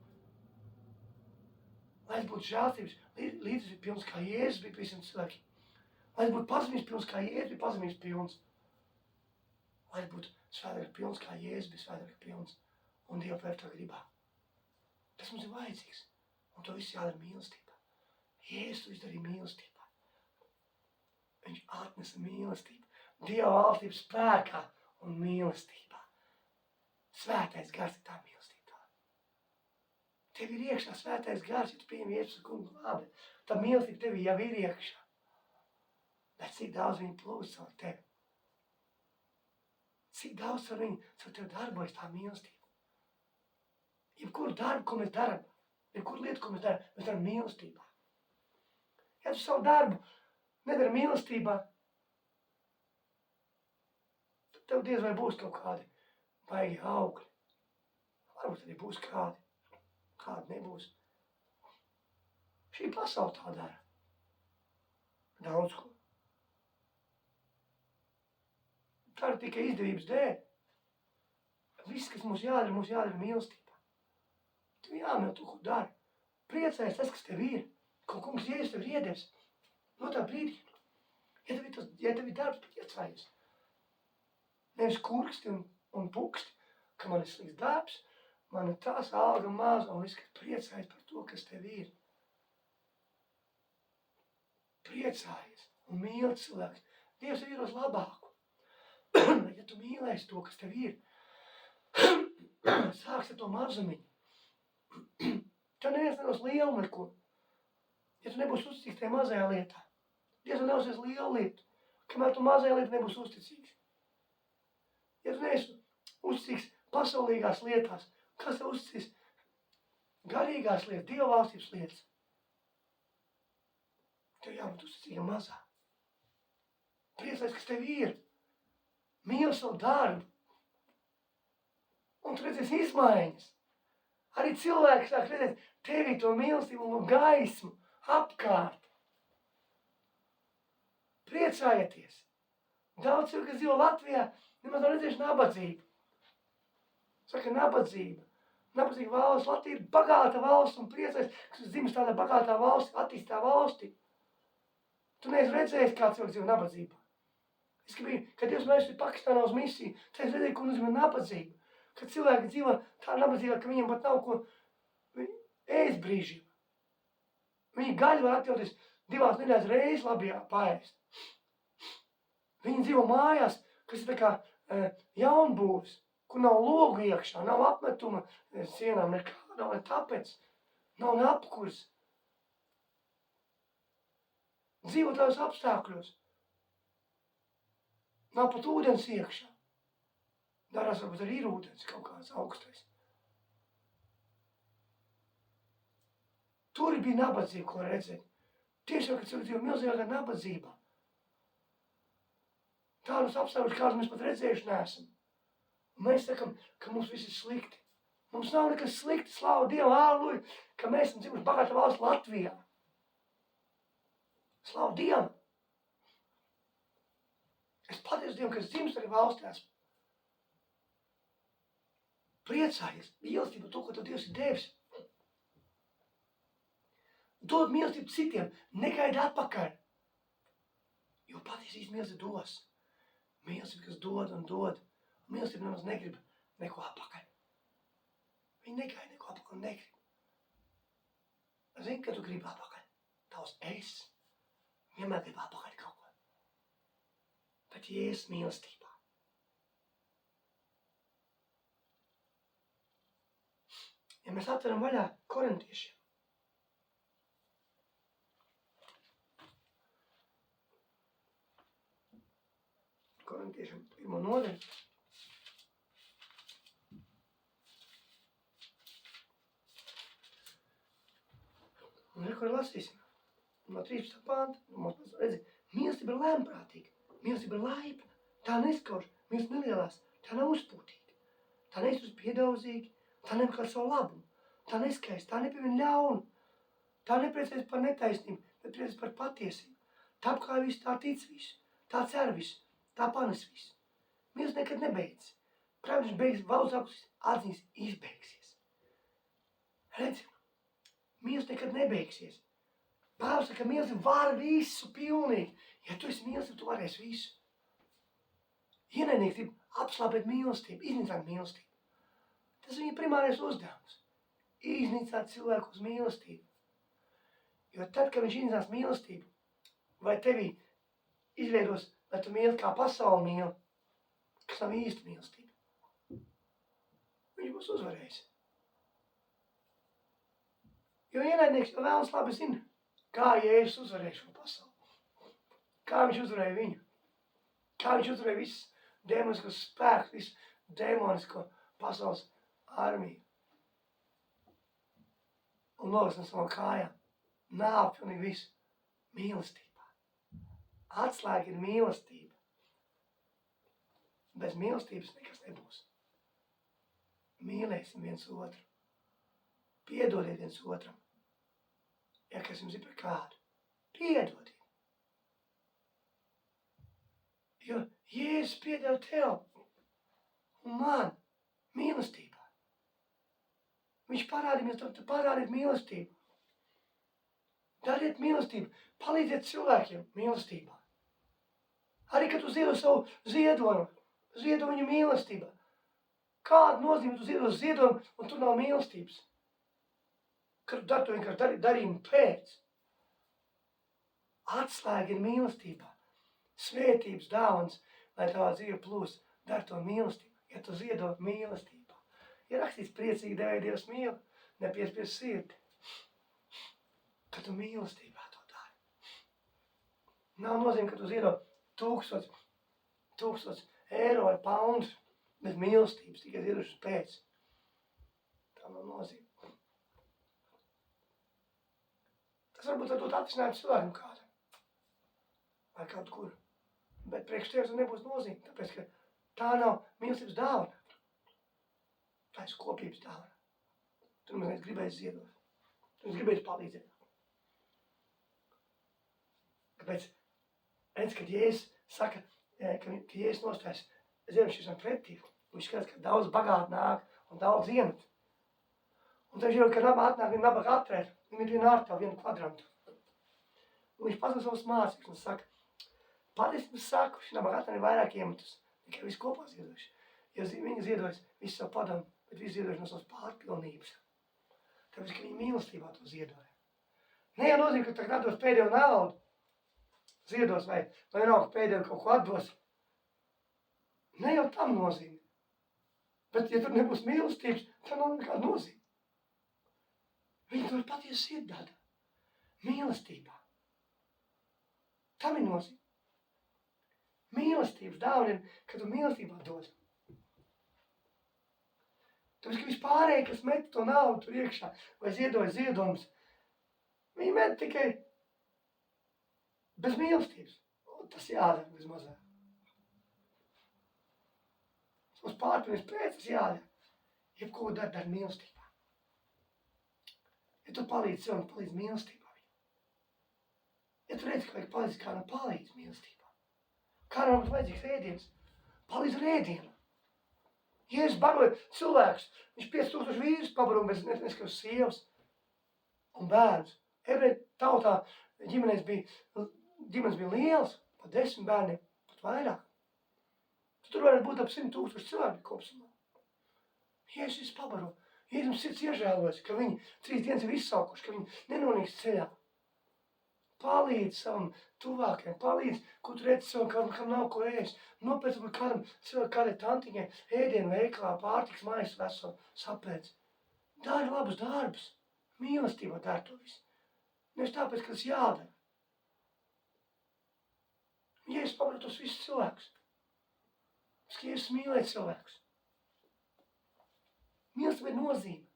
Lai es būtu žēlstības, līdzības pilns, kā Jēzus bija visiem cilvēkiem. Lai es būtu pazemības pilns, kā Jēzus bija pazemības pilns. Lai es būtu svētāk pilns, kā Jēzus bija svētāk pilns. Un Dieva vērtā gribā. Tas mums ir vajadzīgs. Un to viss jādara mīlestībā. Jēzus to izdarīja mīlestībā. Viņš atnesa mīlestību. Dieva valstības spēkā un mīlestībā. Svētais gars ir tā mīlestība. Tev ir iekšā svētais gars, ja tu pieņem Jēzus kungu labi. Tā mīlestība tev jau ir iekšā. Bet cik daudz viņa plūst caur tevi. Cik daudz caur viņu, caur tevi darbojas tā mīlestība. Jebkuru darbu, ko mēs darām, jebkuru lietu, ko mēs darām mīlestībā. Ja tu savu darbu nedari mīlestībā, tad tev diez vai būs kaut kādi baigi augļi. Varbūt arī būs kādi nebūs. Šī pasaule tā dara. Daudz ko. Tā ir tikai izdevības dēļ. Viss, kas mums jādara mīlestībā. Tev jāmīl to, ko dari. Priecājies tas, kas tev ir. Ko kungs Jēzus tev ir iedevis. No tā brīdī. Ja tev ir darbs, priecājies. Nevis kurksti un puksti, ka man ir slikts darbs, man ir tās alga maza un viss, ka priecājies par to, kas tev ir. Priecājies un mīli cilvēks. Dievs ir iedos labāku. Ja tu mīlēsi to, kas tev ir, sāks ar to mazumiņu. Tev neviens nedos lielu neko. Ja tu nebūsi uzticīgs tajā mazajā lietā, Dievs neuzsies lielu lietu, kamēr tu mazajā lietā nebūsi uzticīgs. Ja tu neesi uzticīgs pasaulīgās lietās, kas tev uzticīs garīgās lietas, Dieva valstības lietas? Tev jābūt uzticīgam mazā. Priecājies, kas tev ir. Mīli savu darbu. Un tu redzēsi izmaiņas. Arī cilvēki sāk redzēt tevī to mīlestību un gaismu apkārt. Priecājieties. Daudz cilvēku, kas dzīvo Latvijā, nemaz nav redzējuši nabadzību. Saka, nabadzība. Nabadzīga valsts. Latvija ir bagāta valsts un priecājies, kas dzimis tādā bagātā valstī, attīstā valstī. Tu neesi redzējis, kā cilvēks dzīvo nabadzībā. Es gribēju, kad Dievs mēs ir Pakistānā uz misiju, tad es redzēju, ko nozīmē nabadzība. Kad cilvēki dzīvo tā nabadzībā, ka viņiem pat nav ko ēst brīžiem. Viņi gaļu var atļauties 2 nedēļas reizes labajā paēst. Viņi dzīvo mājās, kas ir tā kā jaunbūvis, kur nav logu iekšā, nav apmetuma sienām, nekā, nav ne tāpēc, nav ne apkurs. Dzīvo tādos apstākļos. Nav pat ūdens iekšā. Darās varbūt arī ir ūdens kaut kāds augstais. Tur bija nabadzība, ko redzēt. Tiešām, kad cilvēki dzīvo milzīgākā nabadzībā. Tādus apstākļus, kādus mēs pat redzējuši neesam. Un mēs sakam, ka mums viss ir slikti. Mums nav nekas slikti, slavu Dievu, aleluja, ka mēs esam dzimuši bagātā valsts Latvijā. Slavu Dievu! Es pateicu Dievam, ka es dzimis arī valstī esmu. Priecājies, mīlestība to, ko tev Dievs ir devis. Dod mīlestību citiem, negaidi atpakaļ. Jo patiesīs mīlestība dos. Mīlestība, kas dod un dod. Mīlestība nemaz negrib neko atpakaļ. Viņa negaida neko atpakaļ un negrib. Zini, ka tu gribi atpakaļ. Tavs es vienmēr grib atpakaļ kaut ko. Bet Jēzus mīlestībā. Ja mēs atveram vaļā korintiešiem. Korintiešiem 1. nodaļu. Un kur lasīsim? No 13. panta. Redzi, mīlestība ir lēmprātīga. Mīlestība ir laipna. Tā neskauž. Mīlestība nelielās. Tā nav uzpūtīga. Tā neizturas piedaudzīgi. Tā nemeklē savu labumu. Tā neskaist. Tā nepievien ļaunu. Tā nepriecājas par netaisnību, bet priecājas par patiesību. Tā apklāj visu, tā tic visu. Tā cer visu. Tā panes visu. Mīlestība nekad nebeidz. Prātams beigas, valdzākus atziņas izbeigsies. Redzi, mīlestība nekad nebeigsies. Pāvils saka, ka mīlestība var visu pilnīgi. Ja tu esi mīlestība, tu varēsi visu. Ienaidnieks grib apslāpēt mīlestību, iznīcināt mīlestību. Tas viņa primārais uzdevums. Iznīcināt cilvēku uz mīlestību. Jo tad, kad viņš iznīcinās mīlestību, vai tevī izveidos, lai tu mīli kā pasauli mīli, kas nav īsta mīlestība, viņš būs uzvarējis. Jo ienaidnieks jau vēlas labi zina, kā Jēzus uzvarēja šo pasauli. Kā viņš uzvarēja viņu. Kā viņš uzvarēja visus demoniskos spēkus, visu demonisko pasaules armiju. Un nolas no savām kājām. Nāv pilnīgi visu. Mīlestībā. Atslēga ir mīlestība. Bez mīlestības nekas nebūs. Mīlēsim viens otru. Piedodiet viens otram. Ja kas jums ir par kādu. Piedodiet. Jo Jēzus piedeva tev un man mīlestībā. Viņš parādīja, tu parādiet mīlestību. Dariet mīlestību. Palīdziet cilvēkiem mīlestībā. Arī, kad tu ziedo savu ziedojumu, ziedo viņu mīlestībā. Kāda nozīme tu ziedo ziedojumu un tur nav mīlestības? Kad tu dari to vienkārši darījumu pēc. Atslēga ir mīlestībā. Svētības dāvans, lai tavā dzīve plūst, dar to mīlestību. Ja tu ziedo mīlestībā. Ir rakstīts priecīgi devēja Dievs mīl, nepiespies sirdi. ka tu mīlestībā to dari. Nav nozīme, ka tu ziedo 1000 eiro vai poundus, bez mīlestības, tikai ziedošas pēc. Tā nav nozīme. Tas varbūt var dot atrisinājums cilvēkam kādam. Vai kaut kur. Bet priekš tevis nebūs nozīme, tāpēc, ka tā nav mīlestības dāvana. Tā ir kopības dāvana. Tu nemaz gribēsi ziedot. Tu gribēsi palīdzēt. Kāpēc? Redz, kad Jēzus saka, ka Jēzus nostājas ziedošanai pretī, viņš skatās, ka daudz bagāti nāk un daudz iemet. Un tad jau, kad atnāk viena nabaga atrēt, viņam ir viena ārtā, viena kvadrantu. Un viņš pasaka savus mācības un saka, patiesībā saku, šī nabaga atrēt ir vairāk iemetus, nekā visi kopā ziedojuši. Jo viņi ziedojas visu savu padomu, bet visi ziedojuši no savas pārpilnības. Tāpēc, ka viņi mīlestībā to ziedoja. Ne jau nozīme, ka tagad atdos pēdējo naudu, ziedos vai vienalga pēdējo kaut ko atdos. Ne jau tam nozīme. Bet, ja tur nebūs mīlestības, tad nav nekāda nozīme. Viņi to ir patiesi iedada. Mīlestībā. Tam ir nozīme. Mīlestības dāvana ir, kad tu mīlestībā dod. Tāpēc, ka vispārēji, kas met to naudu tur iekšā, vai ziedoja ziedojumus, viņi met tikai bez mīlestības. Un tas jādara bez mazāk. Mums pārpilnības pēc tas jādara. Jebko dar mīlestībā. Ja tu palīdzi sev un palīdzi mīlestībā. Ja tu redzi, ka vajag palīdzi kādam, palīdzi mīlestībā. Kādam mums vajadzīgs ēdiens, palīdzi ar ēdienu. Jēzus baroja cilvēkus, viņš 5000 vīrus pabaroja bez neskatās sievas un bērnus. Ebreju tautā ģimenes bija lielas, pat 10 bērniem, pat vairāk. Tur varētu būt ap 100 000 cilvēku kopsumā. Jēzus pabaro. Jēzus sirds iežēlojas, ka viņi 3 dienas ir izsaukuši, ka viņi nenonīkst ceļā. Palīdz savam tuvākajam, palīdz, ko tu redzi sev, kam nav ko ēst. Nopēc kādam cilvēku, kādai tantiņai, ēdienu veikalā, pārtiks mājas veselu, sapēc. Dari labus darbus, mīlestībā dari to visu. Nevis tāpēc, ka tas jādara. Jēzus pabaro tos visus cilvēkus. Jēzus mīlēt cilvēkus. Mīlestība ir nozīme.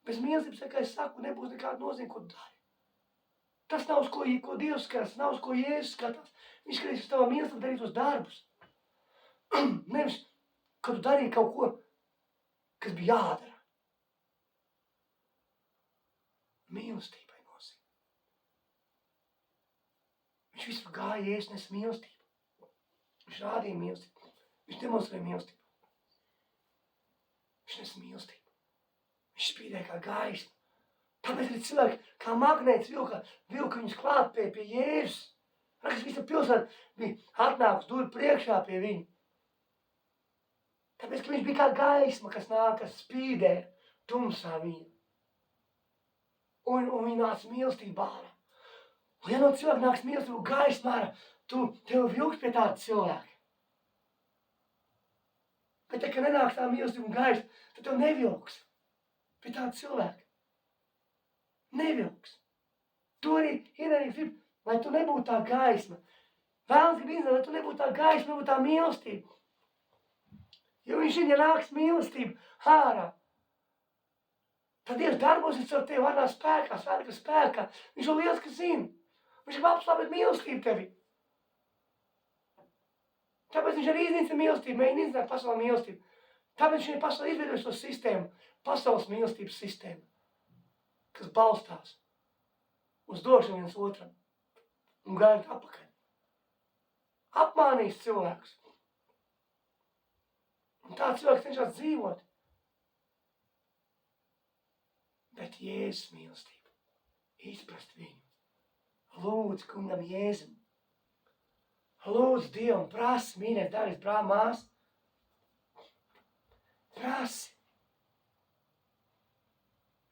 Bez mīlestības, kā es saku, nebūs nekāda nozīme, ko dari. Tas nav uz ko Dievs skatās, nav uz ko Jēzus skatās. Viņš skatās uz tavā mīlestību darītos darbus. Nevis, ka tu darīji kaut ko, kas bija jādara. Mīlestībai nozīme. Viņš visur gāja, Jēzus nes mīlestību. Viņš rādīja mīlestību. Viņš demonstrēja mīlestību. Viņš nes mīlestību. Viņš spīdēja kā gaisma. Tāpēc arī cilvēki kā magnēts vilka viņus klāt pie Jēzus. Rakas visa pilsēta bija atnākus durvju priekšā pie viņa. Tāpēc, ka viņš bija kā gaisma, kas nāk, kas spīdē tumsā viņa. Un viņa nāca mīlestībā ārā. Un ja no cilvēka nāks mīlestību gaisma ārā, tev vilks pie tāda cilvēka. Bet, ja nenāks tā mīlestība un gaisma, tad tev nevilks pie tāda cilvēka. Nevilks. Tu arī ienaidnieks grib, lai tu nebūtu tā gaisma. Vēlams grib iznāt, lai tu nebūtu tā gaisma, nebūtu tā mīlestība. Jo viņš ja nāks mīlestība ārā, tad Dievs darbosies ar tevi varnā spēkā, svētā spēkā. Viņš jau lieliski zina. Viņš grib apslāpēt mīlestību tevi. Tāpēc viņš arī iznīcina mīlestību, mēģina iznākt pasaulē mīlestību. Tāpēc viņš pasaulē izveidojas to sistēmu, pasaules mīlestības sistēmu, kas balstās uz došanu viens otram un gaidīt apakaļ. Apmānīs cilvēkus. Un tā cilvēks cenšas dzīvot. Bet Jēzus mīlestība, izprast viņu. Lūdzu kungam Jēzum. Lūdzu Dievam, prasi, mīļais, dārgais brāl, mās. Prasi.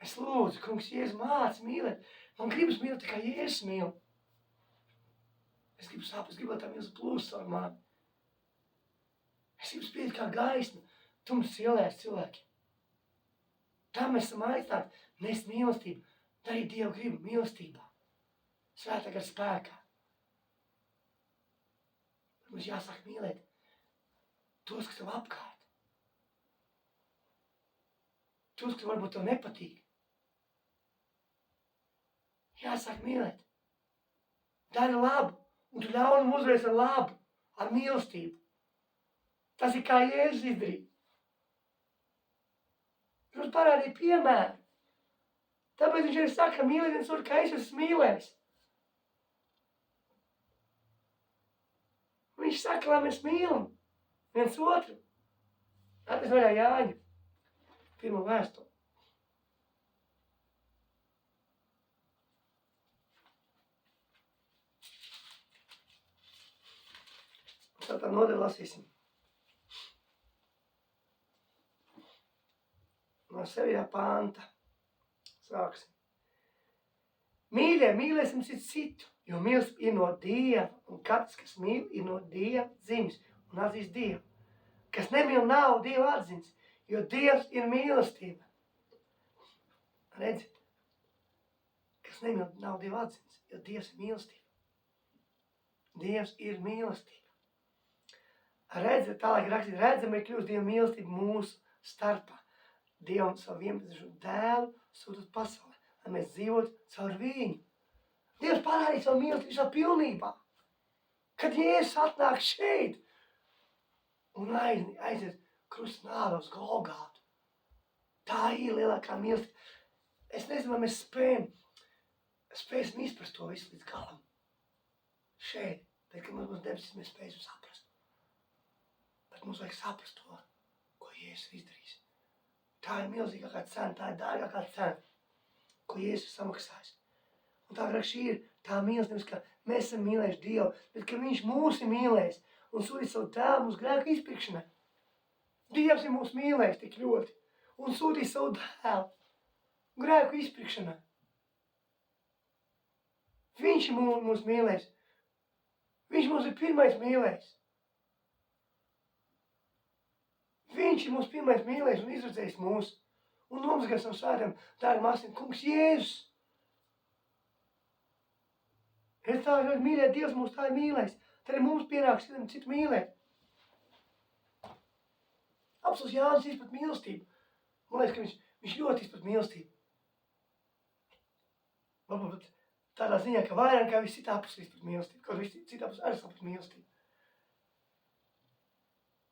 Es lūdzu, kungs, Jēzus māci mīlēt. Man gribas mīlēt tikai Jēzus mīl. Es gribu sāpēt, es gribu, lai tā mīlas plūst ar mani. Es gribu spīt kā gaisma, tums ielēs cilvēki. Tā mēs esam aicināti nest mīlestību darīt Dievu gribu mīlestībā, svētā gara spēkā. Mums jāsāk mīlēt tos, kas tev apkārt. Tos, kas varbūt tev nepatīk. Jāsāk mīlēt. Dari labu, un tu ļaunumu uzvarēsi ar labu, ar mīlestību. Tas ir kā Jēzus izdarīja. Viņš parādīja piemēru. Tāpēc viņš arī saka, mīliet viens otru, kā es esmu mīlējis. Viņš saka, lai mēs mīlam viens otru. Atnes vaļā Jāņa, 1. vēstuli. Tā nodaļu lasīsim. No 7. panta sāksim. Mīļie, mīlēsim citu, jo mīlestība ir no Dieva, un katrs, kas mīl, ir no Dieva dzimis un atzīst Dievu. Kas nemīl, nav Dieva atzīts, jo Dievs ir mīlestība. Redzi, kas nemīl, nav Dieva atzīts, jo Dievs ir mīlestība. Dievs ir mīlestība. Redzi, tālāk rakstīt, redzam, ir kļūst Dieva mīlestība mūsu starpā. Dievam savu vienpatiešu dēlu sūtot pasaulē, lai mēs dzīvotu caur viņu. Dievs parādīja savu mīlestību visā pilnībā. Kad Jēzus atnāk šeit un aiziet krusta nāvē uz Golgātu. Tā ir lielākā mīlestība. Es nezinu, vai mēs spēsim izprast to visu līdz galam. Šeit, bet, kad mums būs debesis, mēs spēsim saprast. Bet mums vajag saprast to, ko Jēzus izdarīs. Tā ir milzīgākā cena, tā ir dārgākā cena, ko Jēzus ir samaksājis. Un tā šī ir tā mīlestības, ka mēs esam mīlējuši Dievu, bet ka Viņš mūs ir mīlējis un sūtīt savu dēlu mūsu grēku izpirkšanai. Dievs ir mūs mīlējis tik ļoti un sūtīt savu dēlu grēku izpirkšanai. Viņš ir mūs mīlējis. Viņš mūs ir pirmais mīlējis. Viņš ir mūsu pirmais mīlējis un izredzējis mūs. Un nomazgājis no svētiem dārgam asīm kungs Jēzus. Es tā, ka mīlēt Dievs mūs tā ir mīlējis. Tad mums pienāks citu mīlēt. Apostils Jānis izprat mīlestību. Man liekas, ka viņš ļoti izprat mīlestību. Varbūt tādā ziņā, ka vairāk kā visi citā apostils izprat mīlestību. Kaut visi citā apostils arī saprat mīlestību.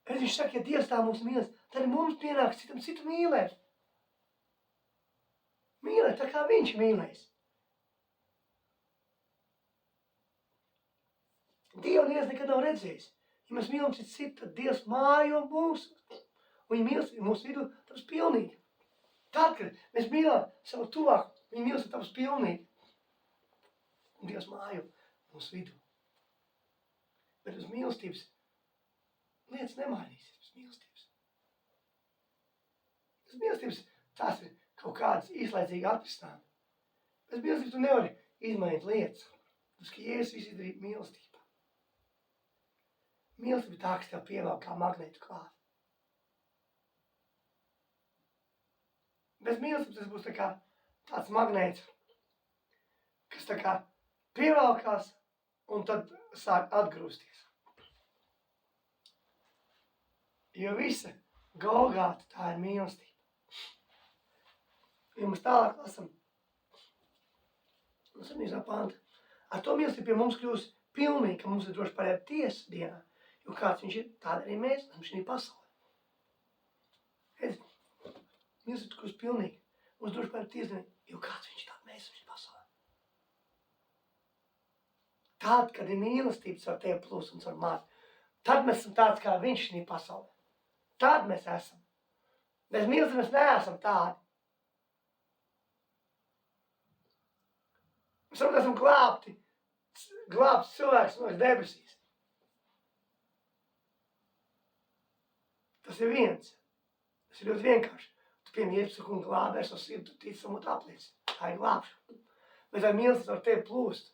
Kad viņš saka, ja Dievs tā mūs mīlēs, tad mums pienāks citu mīlēt. Mīlēt tā kā viņš mīlēs. Dievu neviens nekad nav redzējis. Ja mēs mīlam citu, tad Dievs mājo mūsu. Un viņa mīlestība mūsu vidū taps pilnīga. Tad, kad mēs mīlam savu tuvāku, viņa mīlestība taps pilnīga. Un Dievs mājo mūsu vidū. Bet uz mīlestības lietas nemainīsies bez mīlestības. Bez mīlestības tās ir kaut kādas īslaicīgi atrisinājumi. Bez mīlestības tu nevari izmainīt lietas. Tas, ka Jēzus visu izdarīja mīlestībā. Mīlestība tā, kas tev pievēl kā magnētu klāt. Bez mīlestības tas būs tā kā tāds magnēts, kas tā kā pievelkās un tad sāk atgrūsties. Jo visa Golgāta tā ir mīlestība. Ja mēs tālāk lasam no 7. panta, ar to mīlestību pie mums kļūs pilnīgi, ka mums ir droši pārējā tiesas dienā, jo kāds viņš ir, tāda arī mēs esam šī pasaulē. Mīlestība kļūs pilnīgi, mums droši pārējā tiesas dienā, jo kāds viņš ir, tāda mēs esam šī pasaulē. Tad, kad ir mīlestības ar tevi plus un ar mani, tad mēs esam tāds, kā viņš šī pasaulē. Tad mēs esam. Bez mīlestības mēs neesam tādi. Mēs varbūt esam glābts cilvēks no debesīs. Tas ir viens. Tas ir ļoti vienkārši. Tu pieņem Jēzus un glābēs no sirdi, tu tic samot apliec. Tā ir glābšana. Bet vai mīlestības ar tevi plūst?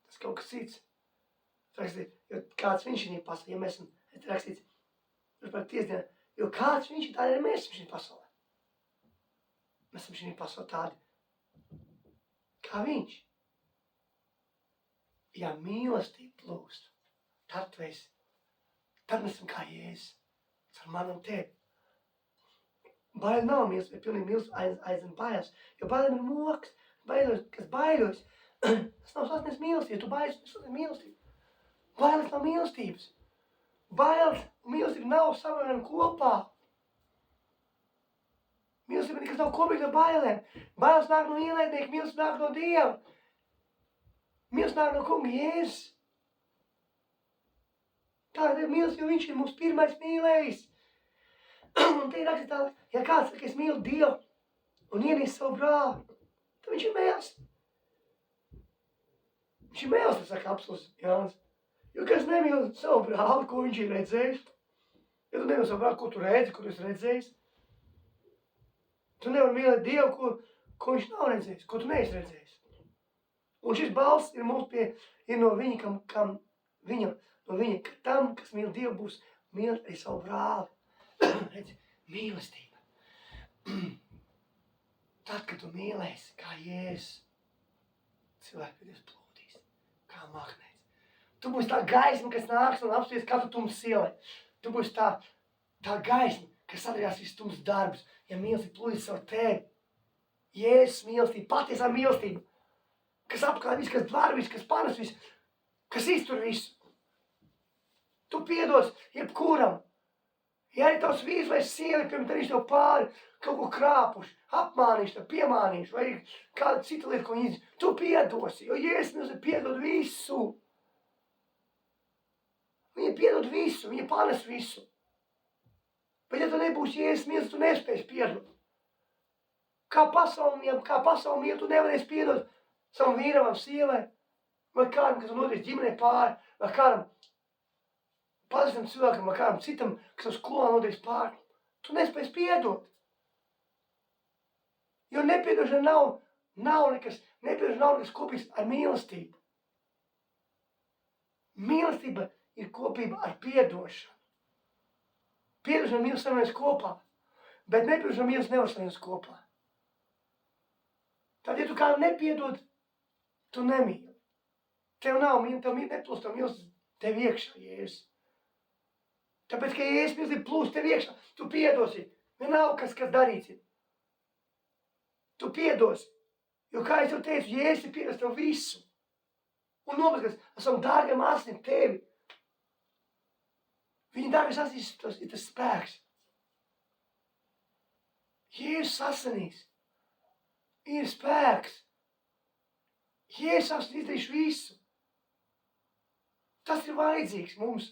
Tas kaut kas cits. Rakstīt, jo kāds viņš ir pasaulē, ja mēs esam rakstīts, par tiesdienu, jo kāds viņš ir, tādi arī mēs esam šī pasaulē. Mēs esam šī pasaulē tādi. kā viņš. Ja mīlestība plūst, tad mēs esam kā Jēzus. Ar mani un tevi. Baila nav mīlestība, pilnīgi mīlestība aizem bailes. Jo bailēm ir moks, kas baiļos. Tas nav sasniedz mīlestību, tu bailes nesasniedz mīlestību. Bailes nav mīlestības. Bailes un mīlestība nav savienojami kopā. Mīlestība nekas nav kopīgs ar bailēm. Bailes nāk no ienaidnieka, mīlestība nāk no Dieva. Mīlestība nāk no Kunga Jēzus. Tā ir mīlestība, jo viņš ir mūsu pirmais mīlējis. Un te ir rakstīts, ja kāds saka, es mīlu Dievu un ienīstu savu brāli, tad viņš ir mēls. Viņš ir mēls, tas saka apstults Jānis. Jo kas nemīl savu brāli, ko viņš ir redzējis? Ja tu nemīli savu brāli, ko tu redzi, ko tu esi redzējis? Tu nevari mīlēt Dievu, ko viņš nav redzējis, ko tu neesi redzējis. Un šis balss ir mums ir no viņa, no viņa, ka tam, kas mīl Dievu, būs mīlēt arī savu brāli. Redzi, mīlestība. Tad, kad tu mīlēsi, kā Jēzus, cilvēki pie Dievs plūdīs, kā magnēts. Tu būsi tā gaisma, kas nāks un apspies katru tumsu sielai. Tu būsi tā gaisma, kas sadarījās visus tumsus darbus, ja mīlestība plūdīs caur tevi. Jēzus mīlestība, patiesā mīlestība, kas apkārt visu, kas dvar visu, kas panes visu, kas iztur visu. Tu piedos jebkuram. Ja arī tavs vīrs vai sievi, pirms darīšu tev pāri, kaut ko krāpuši, apmānīšu tev, piemānīšu, vai kāda cita lieta, ko viņi izdarīja, tu piedosi, jo Jēzus mīlestība piedod visu. Viņa piedod visu, viņa panes visu. Bet ja tu nebūsi Jēzus mīlestība, tu nespēsi piedot. Kā pasaulē, tu nevarēsi piedot savam vīram vai sievai, vai kādam, kas nodarīs ģimenei pāri, vai kādam pazīstam cilvēkam vai kādam citam, kas uz skolā nodarīs pāri. Tu nespēsi piedot. Jo nepiedošana nav nekas kopīgs ar mīlestību. Mīlestība ir kopība ar piedošanu. Piedošana mīlestība savienojas kopā, bet nepiedošana mīlestība nevar savienojas kopā. Tad, ja tu kādam nepiedod, tu nemīli. Tev nav mīlestība, tev neplūst tev mīlestība, tev iekšā Jēzus. Tāpēc, ka Jēzus mīlestība plūst tev iekšā, tu piedosi. Vienalga, kas darīts ir. Tu piedosi. Jo, kā es jau teicu, Jēzus ir piedos tev visu. Un nomazgās esam dārgam asinīm tevi. Viņa dārgas asinīs ir tas spēks. Jēzus asinīs ir spēks. Jēzus asinīs izdarīšu visu. Tas ir vajadzīgs mums.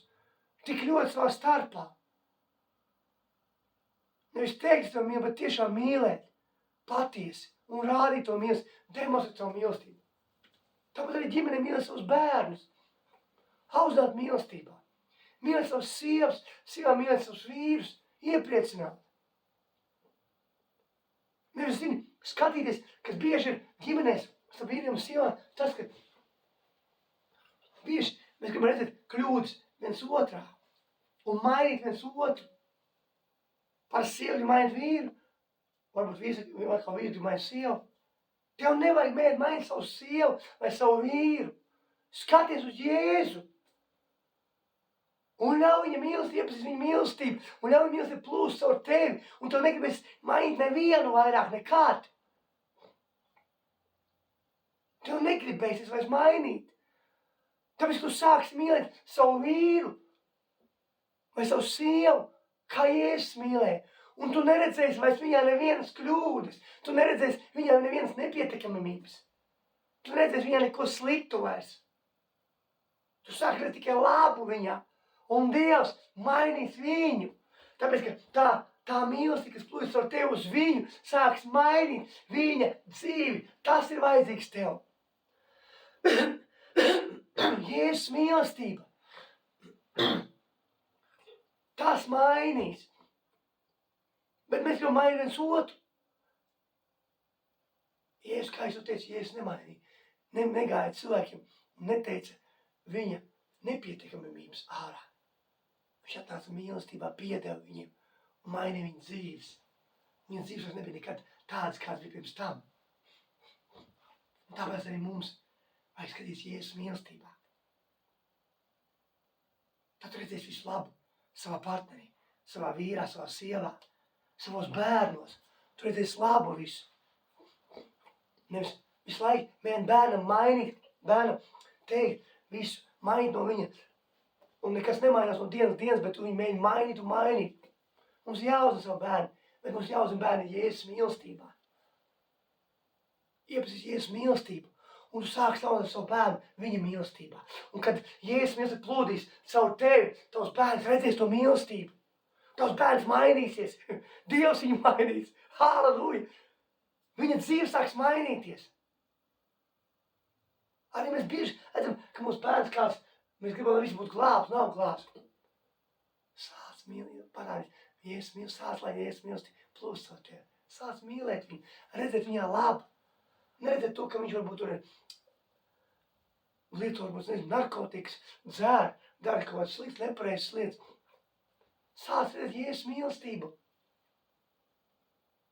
Tik ļoti savā starpā. Nevis teikt to mīlu, bet tiešām mīlēt patiesi un rādīt to mīlestību, demonstrēt savu mīlestību. Tāpat arī ģimene mīlēt savus bērnus, auzdāt mīlestībā, mīlēt savus sievas, sievām mīlēt savus vīrus, iepriecināt. Nevis, skatīties, kas bieži ir ģimenēs, starp vīriem un sievām, tas, ka bieži mēs gribam redzēt kļūdas viens otrā un mainīt viens otru. Par sievu grib mainīt vīru, varbūt vīrs grib mainīt sievu. Tev nevajag mēģināt mainīt savu sievu vai savu vīru. Skaties uz Jēzu. Un ļauj viņa mīlestību, iepazīst viņa mīlestību, un ļauj viņa mīlestību plūst caur tevi, un tev negribēs mainīt nevienu vairāk nekad. Tev negribēsies vairs mainīt. Tāpēc tu sāksi mīlēt savu vīru vai savu sievu, kā Jēzus mīlēja. Un tu neredzēsi vairs viņā nevienas kļūdas. Tu neredzēsi viņā nevienas nepietiekamības. Tu neredzēsi viņā neko sliktu vairs. Tu sāki redzēt tikai labu viņā. Un Dievs mainīs viņu. Tāpēc, ka tā mīlestība, kas plūst ar tevi uz viņu, sāks mainīt viņa dzīvi. Tas ir vajadzīgs tev. Jēzus mīlestība. Tas mainīs. Bet mēs jau mainām viens otru. Jēzus, kā es jau teicu, Jēzus nemainīja. Negāja cilvēkiem un neteica viņa nepietiekamības ārā. Viņš atnāca mīlestībā, piedeva viņiem un mainīja viņa dzīves. Viņa dzīves vairs nebija nekad tādas, kāds bija pirms tam. Un tāpēc arī mums vajag skatīties Jēzus mīlestībā. Tad tu redzēsi visu labu savā partnerī, savā vīrā, savā sievā, savos bērnos. Tu redzēsi labu visu. Nevis visu laiku mēģināt bērnam mainīt, bērnam teikt visu, mainīt no viņa. Un nekas nemainās no dienas, bet tu viņu mēģini mainīt un mainīt. Mums jāuzzina savu bērnu, bet mums jāuzzina bērni Jēzus mīlestībā. Iepazīst Jēzus mīlestību. Un tu sāksi laudāt savu bērnu viņa mīlestībā. Un kad Jēzus mīlestība plūdīs caur tevi, tavs bērns redzēs to mīlestību. Tavs bērns mainīsies. Dievs viņu mainīs. Halleluja! Viņa dzīve sāks mainīties. Arī mēs bieži redzam, ka mūsu bērns kāds, mēs gribam, lai visi būtu glābs, nav glābs. Sāc mīlēt, parādīt. Jēzus mīl, sāc, lai Jēzus mīlestība plūst caur tevi. Sāc mīlēt viņu, redzēt viņā labu. Neredzēt to, ka viņš varbūt tur lieto, varbūt, nezinu, narkotikas, dzēr, dara kaut kādas sliktas, nepareizas lietas. Sāc redzēt Jēzus mīlestību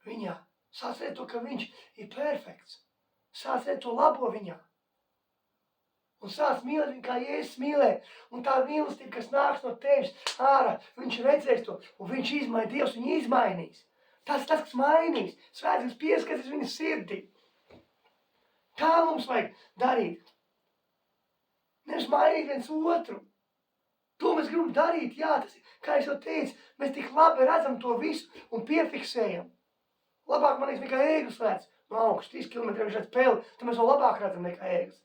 viņā. Sāc redzēt to, ka viņš ir perfekts. Sāc redzēt to labo viņā. Un sāc mīlēt viņu, kā Jēzus mīlē. Un tā mīlestība, kas nāks no tevis ārā, viņš redzēs to, un viņš izmainīs, Dievs viņu izmainīs. Tas, kas mainīs, Svētais pieskatīs viņa sirdī. Tā mums vajag darīt. Nevis mainīt viens otru. To mēs gribam darīt, jā, tas ir, kā es jau teicu, mēs tik labi redzam to visu un piefiksējam. Labāk man liekas nekā ēglis redz. No augšas 3 kilometriem viņš redz peli, tad mēs vēl labāk redzam nekā ēglis.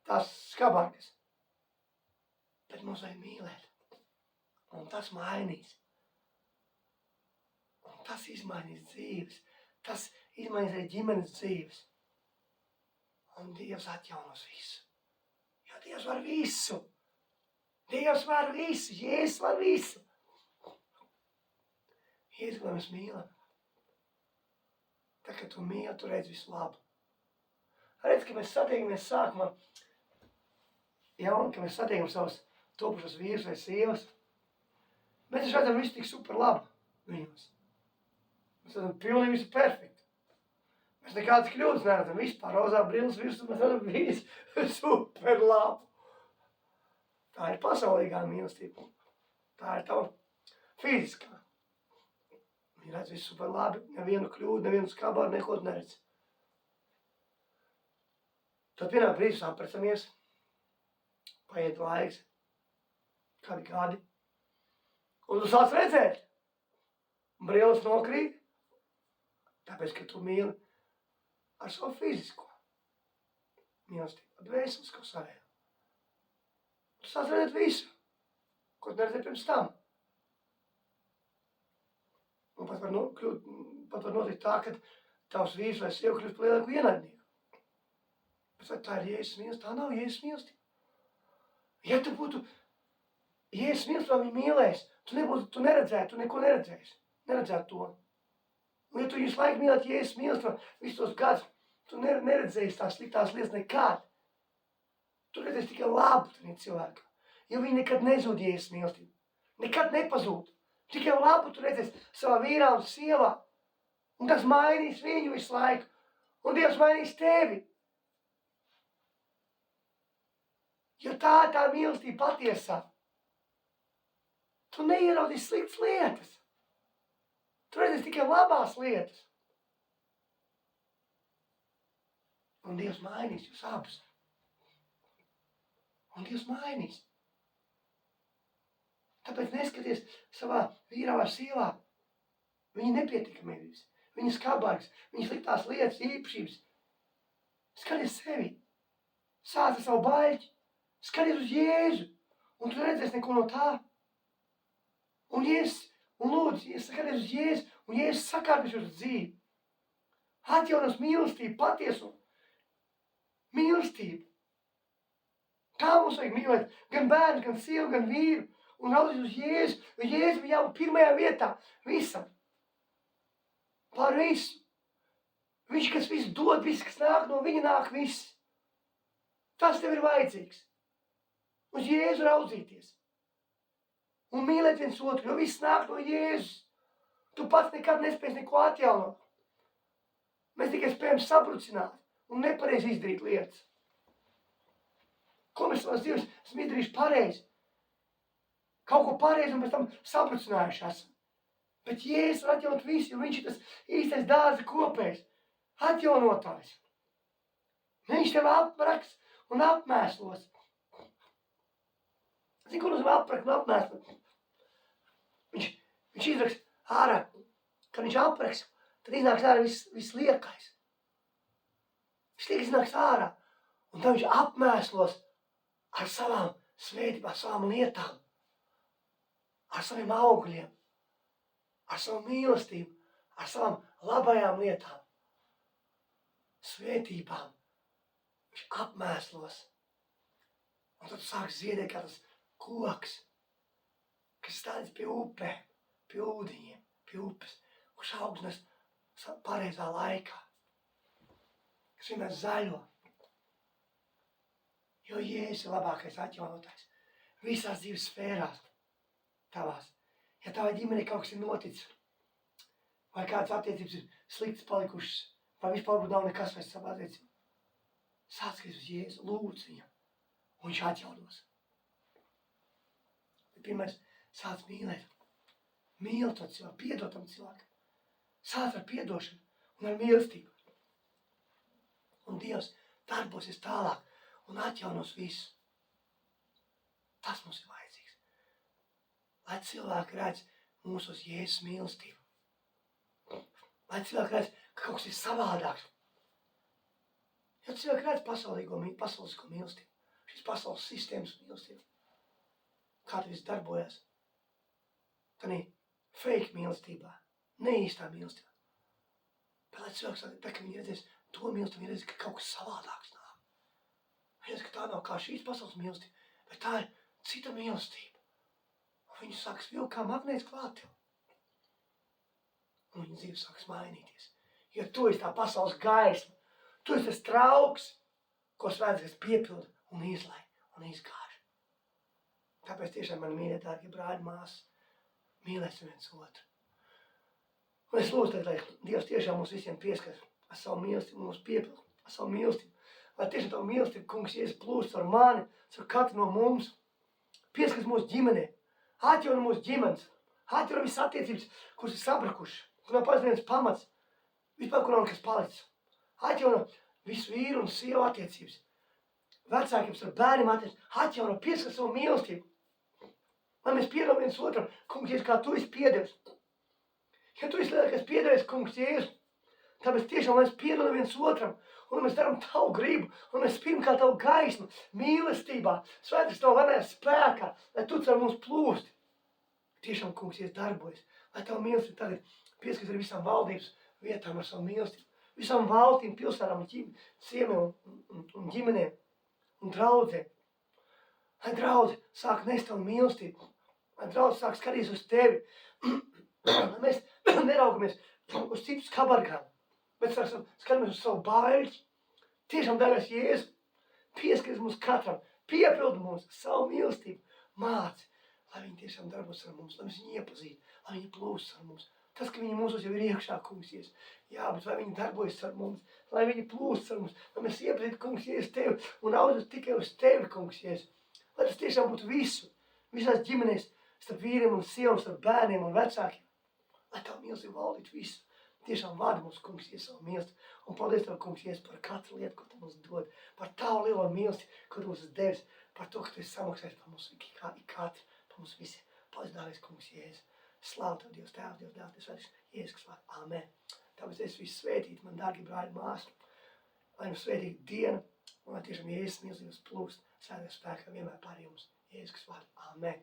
Tās skabargas. Bet mums vajag mīlēt. Un tas mainīs. Un tas izmainīs dzīves. Tas izmainīs arī ģimenes dzīves. Un Dievs atjaunos visu. Jo Dievs var visu. Dievs var visu. Jēzus var visu. Jēzus, lai mēs mīlam. Tā, kad tu mīli, tu redz visu labu. Redz, ka mēs satiekamies sākumā. Jauni, ka mēs satiekam savus topušos vīrus vai sievas. Mēs taču redzam visu tik super labu viņos. Mēs redzam pilnīgi visu perfektu. Mēs nekādas kļūdas neredzam, vispār rozā brilles virsū, mēs redzam visu super labu. Tā ir pasaulīgā mīlestība. Tā ir tava fiziskā. Viņi redz visu super labi, nevienu kļūdu, nevienu skabāru, neko neredz. Tad vienā brīdī sapracamies, paiet laiks, kādi gadi, un tu sāc redzēt. Brilles nokrīt, tāpēc, ka tu mīli ar savu fizisko mīlestību, dvēselisko savēju. Tu sāc redzēt visu, ko tu neredzēji pirms tam. Un pat var notikt tā, ka tavs vīrs vai sieva kļūst par lielāku ienaidnieku. Bet vai tā ir Jēzus mīlestība? Tā nav Jēzus mīlestība. Ja tu būtu Jēzus mīlestība, viņu mīlēs, tu neredzētu, tu neko neredzēsi. Neredzētu to. Un ja tu visu laiku mīlēt Jēzus mīlestību, visus tos gadus, tu neredzēsi tās sliktās lietas nekād. Tu redzēsi tikai labu tajā cilvēkā. Jo viņi nekad nezūd Jēzus mīlestību. Nekad nepazūd. Tikai labu tu redzēsi savā vīrā un sievā. Un tas mainīs viņu visu laiku. Un Dievs mainīs tevi. Jo tā mīlestība patiesā. Tu neieraudzīsi sliktas lietas. Tu redzēsi tikai labās lietas. Un Dievs mainīs jūs abus. Un Dievs mainīs. Tāpēc neskaties savā vīrā vai sievā. Viņa nepietikamības, viņa skabāks, viņa sliktās lietas, īpašības. Skaties sevi. Sāc ar savu baļķi. Skaties uz Jēzu. Un tu redzēsi neko no tā. Un lūdzu, skaties uz Jēzu. Un Jēzus sakārtos jūsu dzīvi. Atjaunos mīlestību, patiesumu. Mīlestību. Tā mums vajag mīlēt gan bērnu, gan sievu, gan vīru. Un raudzīties uz Jēzu. Jo Jēzu jau pirmajā vietā. Visam. Par visu. Viņš, kas visu dod, viss, kas nāk no viņa, nāk viss. Tas tev ir vajadzīgs. Uz Jēzu raudzīties. Un mīlēt viens otru, jo viss nāk no Jēzus. Tu pats nekad nespēsi neko atjaunot. Mēs tikai spējam sabrucināt un nepareizi izdarīt lietas. Ko mēs savās dzīves esam izdarījuši pareizi? Kaut ko pareizi un pēc tam saprucinājuši esam. Bet Jēzus var atjaunot visu, jo viņš ir tas īstais dārza kopējs, atjaunotājs. Viņš tev apraks un apmēslos. Zini, ko nozīmē aprakt un apmēslos? Viņš izraks ārā, kad viņš apraks, tad iznāks ārā viss liekais. Viss liekais iznāks ārā, un tad viņš apmēslos ar savām svētībām, savām lietām, ar saviem augļiem, ar savu mīlestību, ar savām labajām lietām, svētībām. Viņš apmēslos. Un tad tu sāks ziedēt kā tas koks, kas stādas pie upēm, pie ūdeņiem, pie upes, kurš augstnes pareizā laikā, kas vienmēr zaļo. Jo Jēzus ir labākais atjaunotājs visās dzīves sfērās tavās. Ja tavā ģimenē kaut kas ir noticis, vai kādas attiecības ir sliktas palikušas, vai vispār nav nekas vairs savā attiecībā, sāc skatīties uz Jēzu, lūdz viņam, un viņš atjaunos. Pirmais, sāc mīlēt. Mīli to cilvēku, piedod tam cilvēkam. Sāc ar piedošanu un ar mīlestību. Un Dievs darbosies tālāk un atjaunos visu. Tas mums ir vajadzīgs. Lai cilvēki redz mūsos Jēzus mīlestību. Lai cilvēki redz, ka kaut kas ir savādāks. Jo cilvēki redz pasaulisko mīlestību. Šīs pasaules sistēmas mīlestību. Kā tas viss darbojas. Tanī fake mīlestībā, neīstā mīlestībā. Bet lai cilvēks saka, ka viņi redzēs to mīlestību, viņi redzēs, ka kaut kas savādāks nāk. Viņi redzēs, ka tā nav kā šīs pasaules mīlestība, bet tā ir cita mīlestība. Un viņi sāks vilkt kā magnēts klāt tev. Un viņa dzīve sāks mainīties. Jo tu esi tā pasaules gaisma, tu esi tas trauks, ko svētais piepilda un izlai un izgāž. Tāpēc tiešām mani mīļie, dārgie brāļi, māsas, mīlēsim viens otru. Un es lūdzu, lai Dievs tiešām mums visiem pieskar ar savu mīlestību, mums piepildu ar savu mīlestību. Lai tiešām tavu mīlestību, kungs, Jēzus plūst ar mani, ar katru no mums. Pieskars mūsu ģimenē, atjauno mūsu ģimenes, atjauno visas attiecības, kuras ir sabrukušas, kur nav pats viens pamats, vispār, kur nav nekas palicis. Atjauno visu vīru un sievu attiecības, vecākiem ar bērniem attiecības, atjauno pieskar savu mīlestību. Lai mēs piedod viens otram, kungs, Jēzus, kā tu esi piedevis. Ja tu esi lielākais piedevis, kungs, Jēzus, tāpēc tiešām, lai mēs piedodam viens otram, un mēs darām tavu gribu, un mēs spīm kā tavu gaismu, mīlestībā, svētais tavu varēs spēkā, lai tu caur mums plūsti. Tiešām, kungs, Jēzus, darbojas, lai tavu mīlestību tagad pieskars ar visām valdības vietām ar savu mīlestību, visām valstīm, pilsētām, ciemiem un ģimenēm un draudzēm. Lai draudze sāk nest tavu mīlestību, lai draudze sāk skatīties uz tevi, lai mēs neraugamies uz citu skabargām, bet skatāmies uz savu baļķi. Tiešām, dārgais Jēzus, pieskaries mums katram, piepildi mums savu mīlestību, māci, lai viņi tiešām darbos ar mums, lai mēs viņu iepazītu, lai viņi plūst ar mums. Tas, ka viņi mūsos jau ir iekšā, kungs, Jēzus, jā, bet lai viņi darbojas ar mums, lai viņi plūst ar mums, lai mēs iepazītu, kungs, Jēzus, tevi un audzētu tikai uz tevi, kungs, Jēzus. Lai tas tiešām būtu visās ģimenēs, starp vīriem un sievām, starp bērniem un vecākiem. Lai tavu mīlestību valdītu visu. Tiešām vada mums, kungs, Jēzus, savu mīlestību. Un paldies tev, kungs, Jēzus, par katru lietu, ko tu mums dod. Par tavu lielo mīlestību, ko tu mums esi devis. Par to, ka tu esi samaksājis par mums katru, par mums visiem. Paldies, dārgais, kungs, Jēzus. Slavu tev, Dievs, Tēvs, Dievs, Dēls, Dievs, Svētais, Jēzus, kas vārds. Amen. Tāpēc es visu svētītu, man dārgi brāļi, māsu. Lai jums svētīga diena, un lai tiešām Jēzus mīlestības plūst, svētā spēkā vienmēr pār jums. Jēzus, kas vārds. Amen.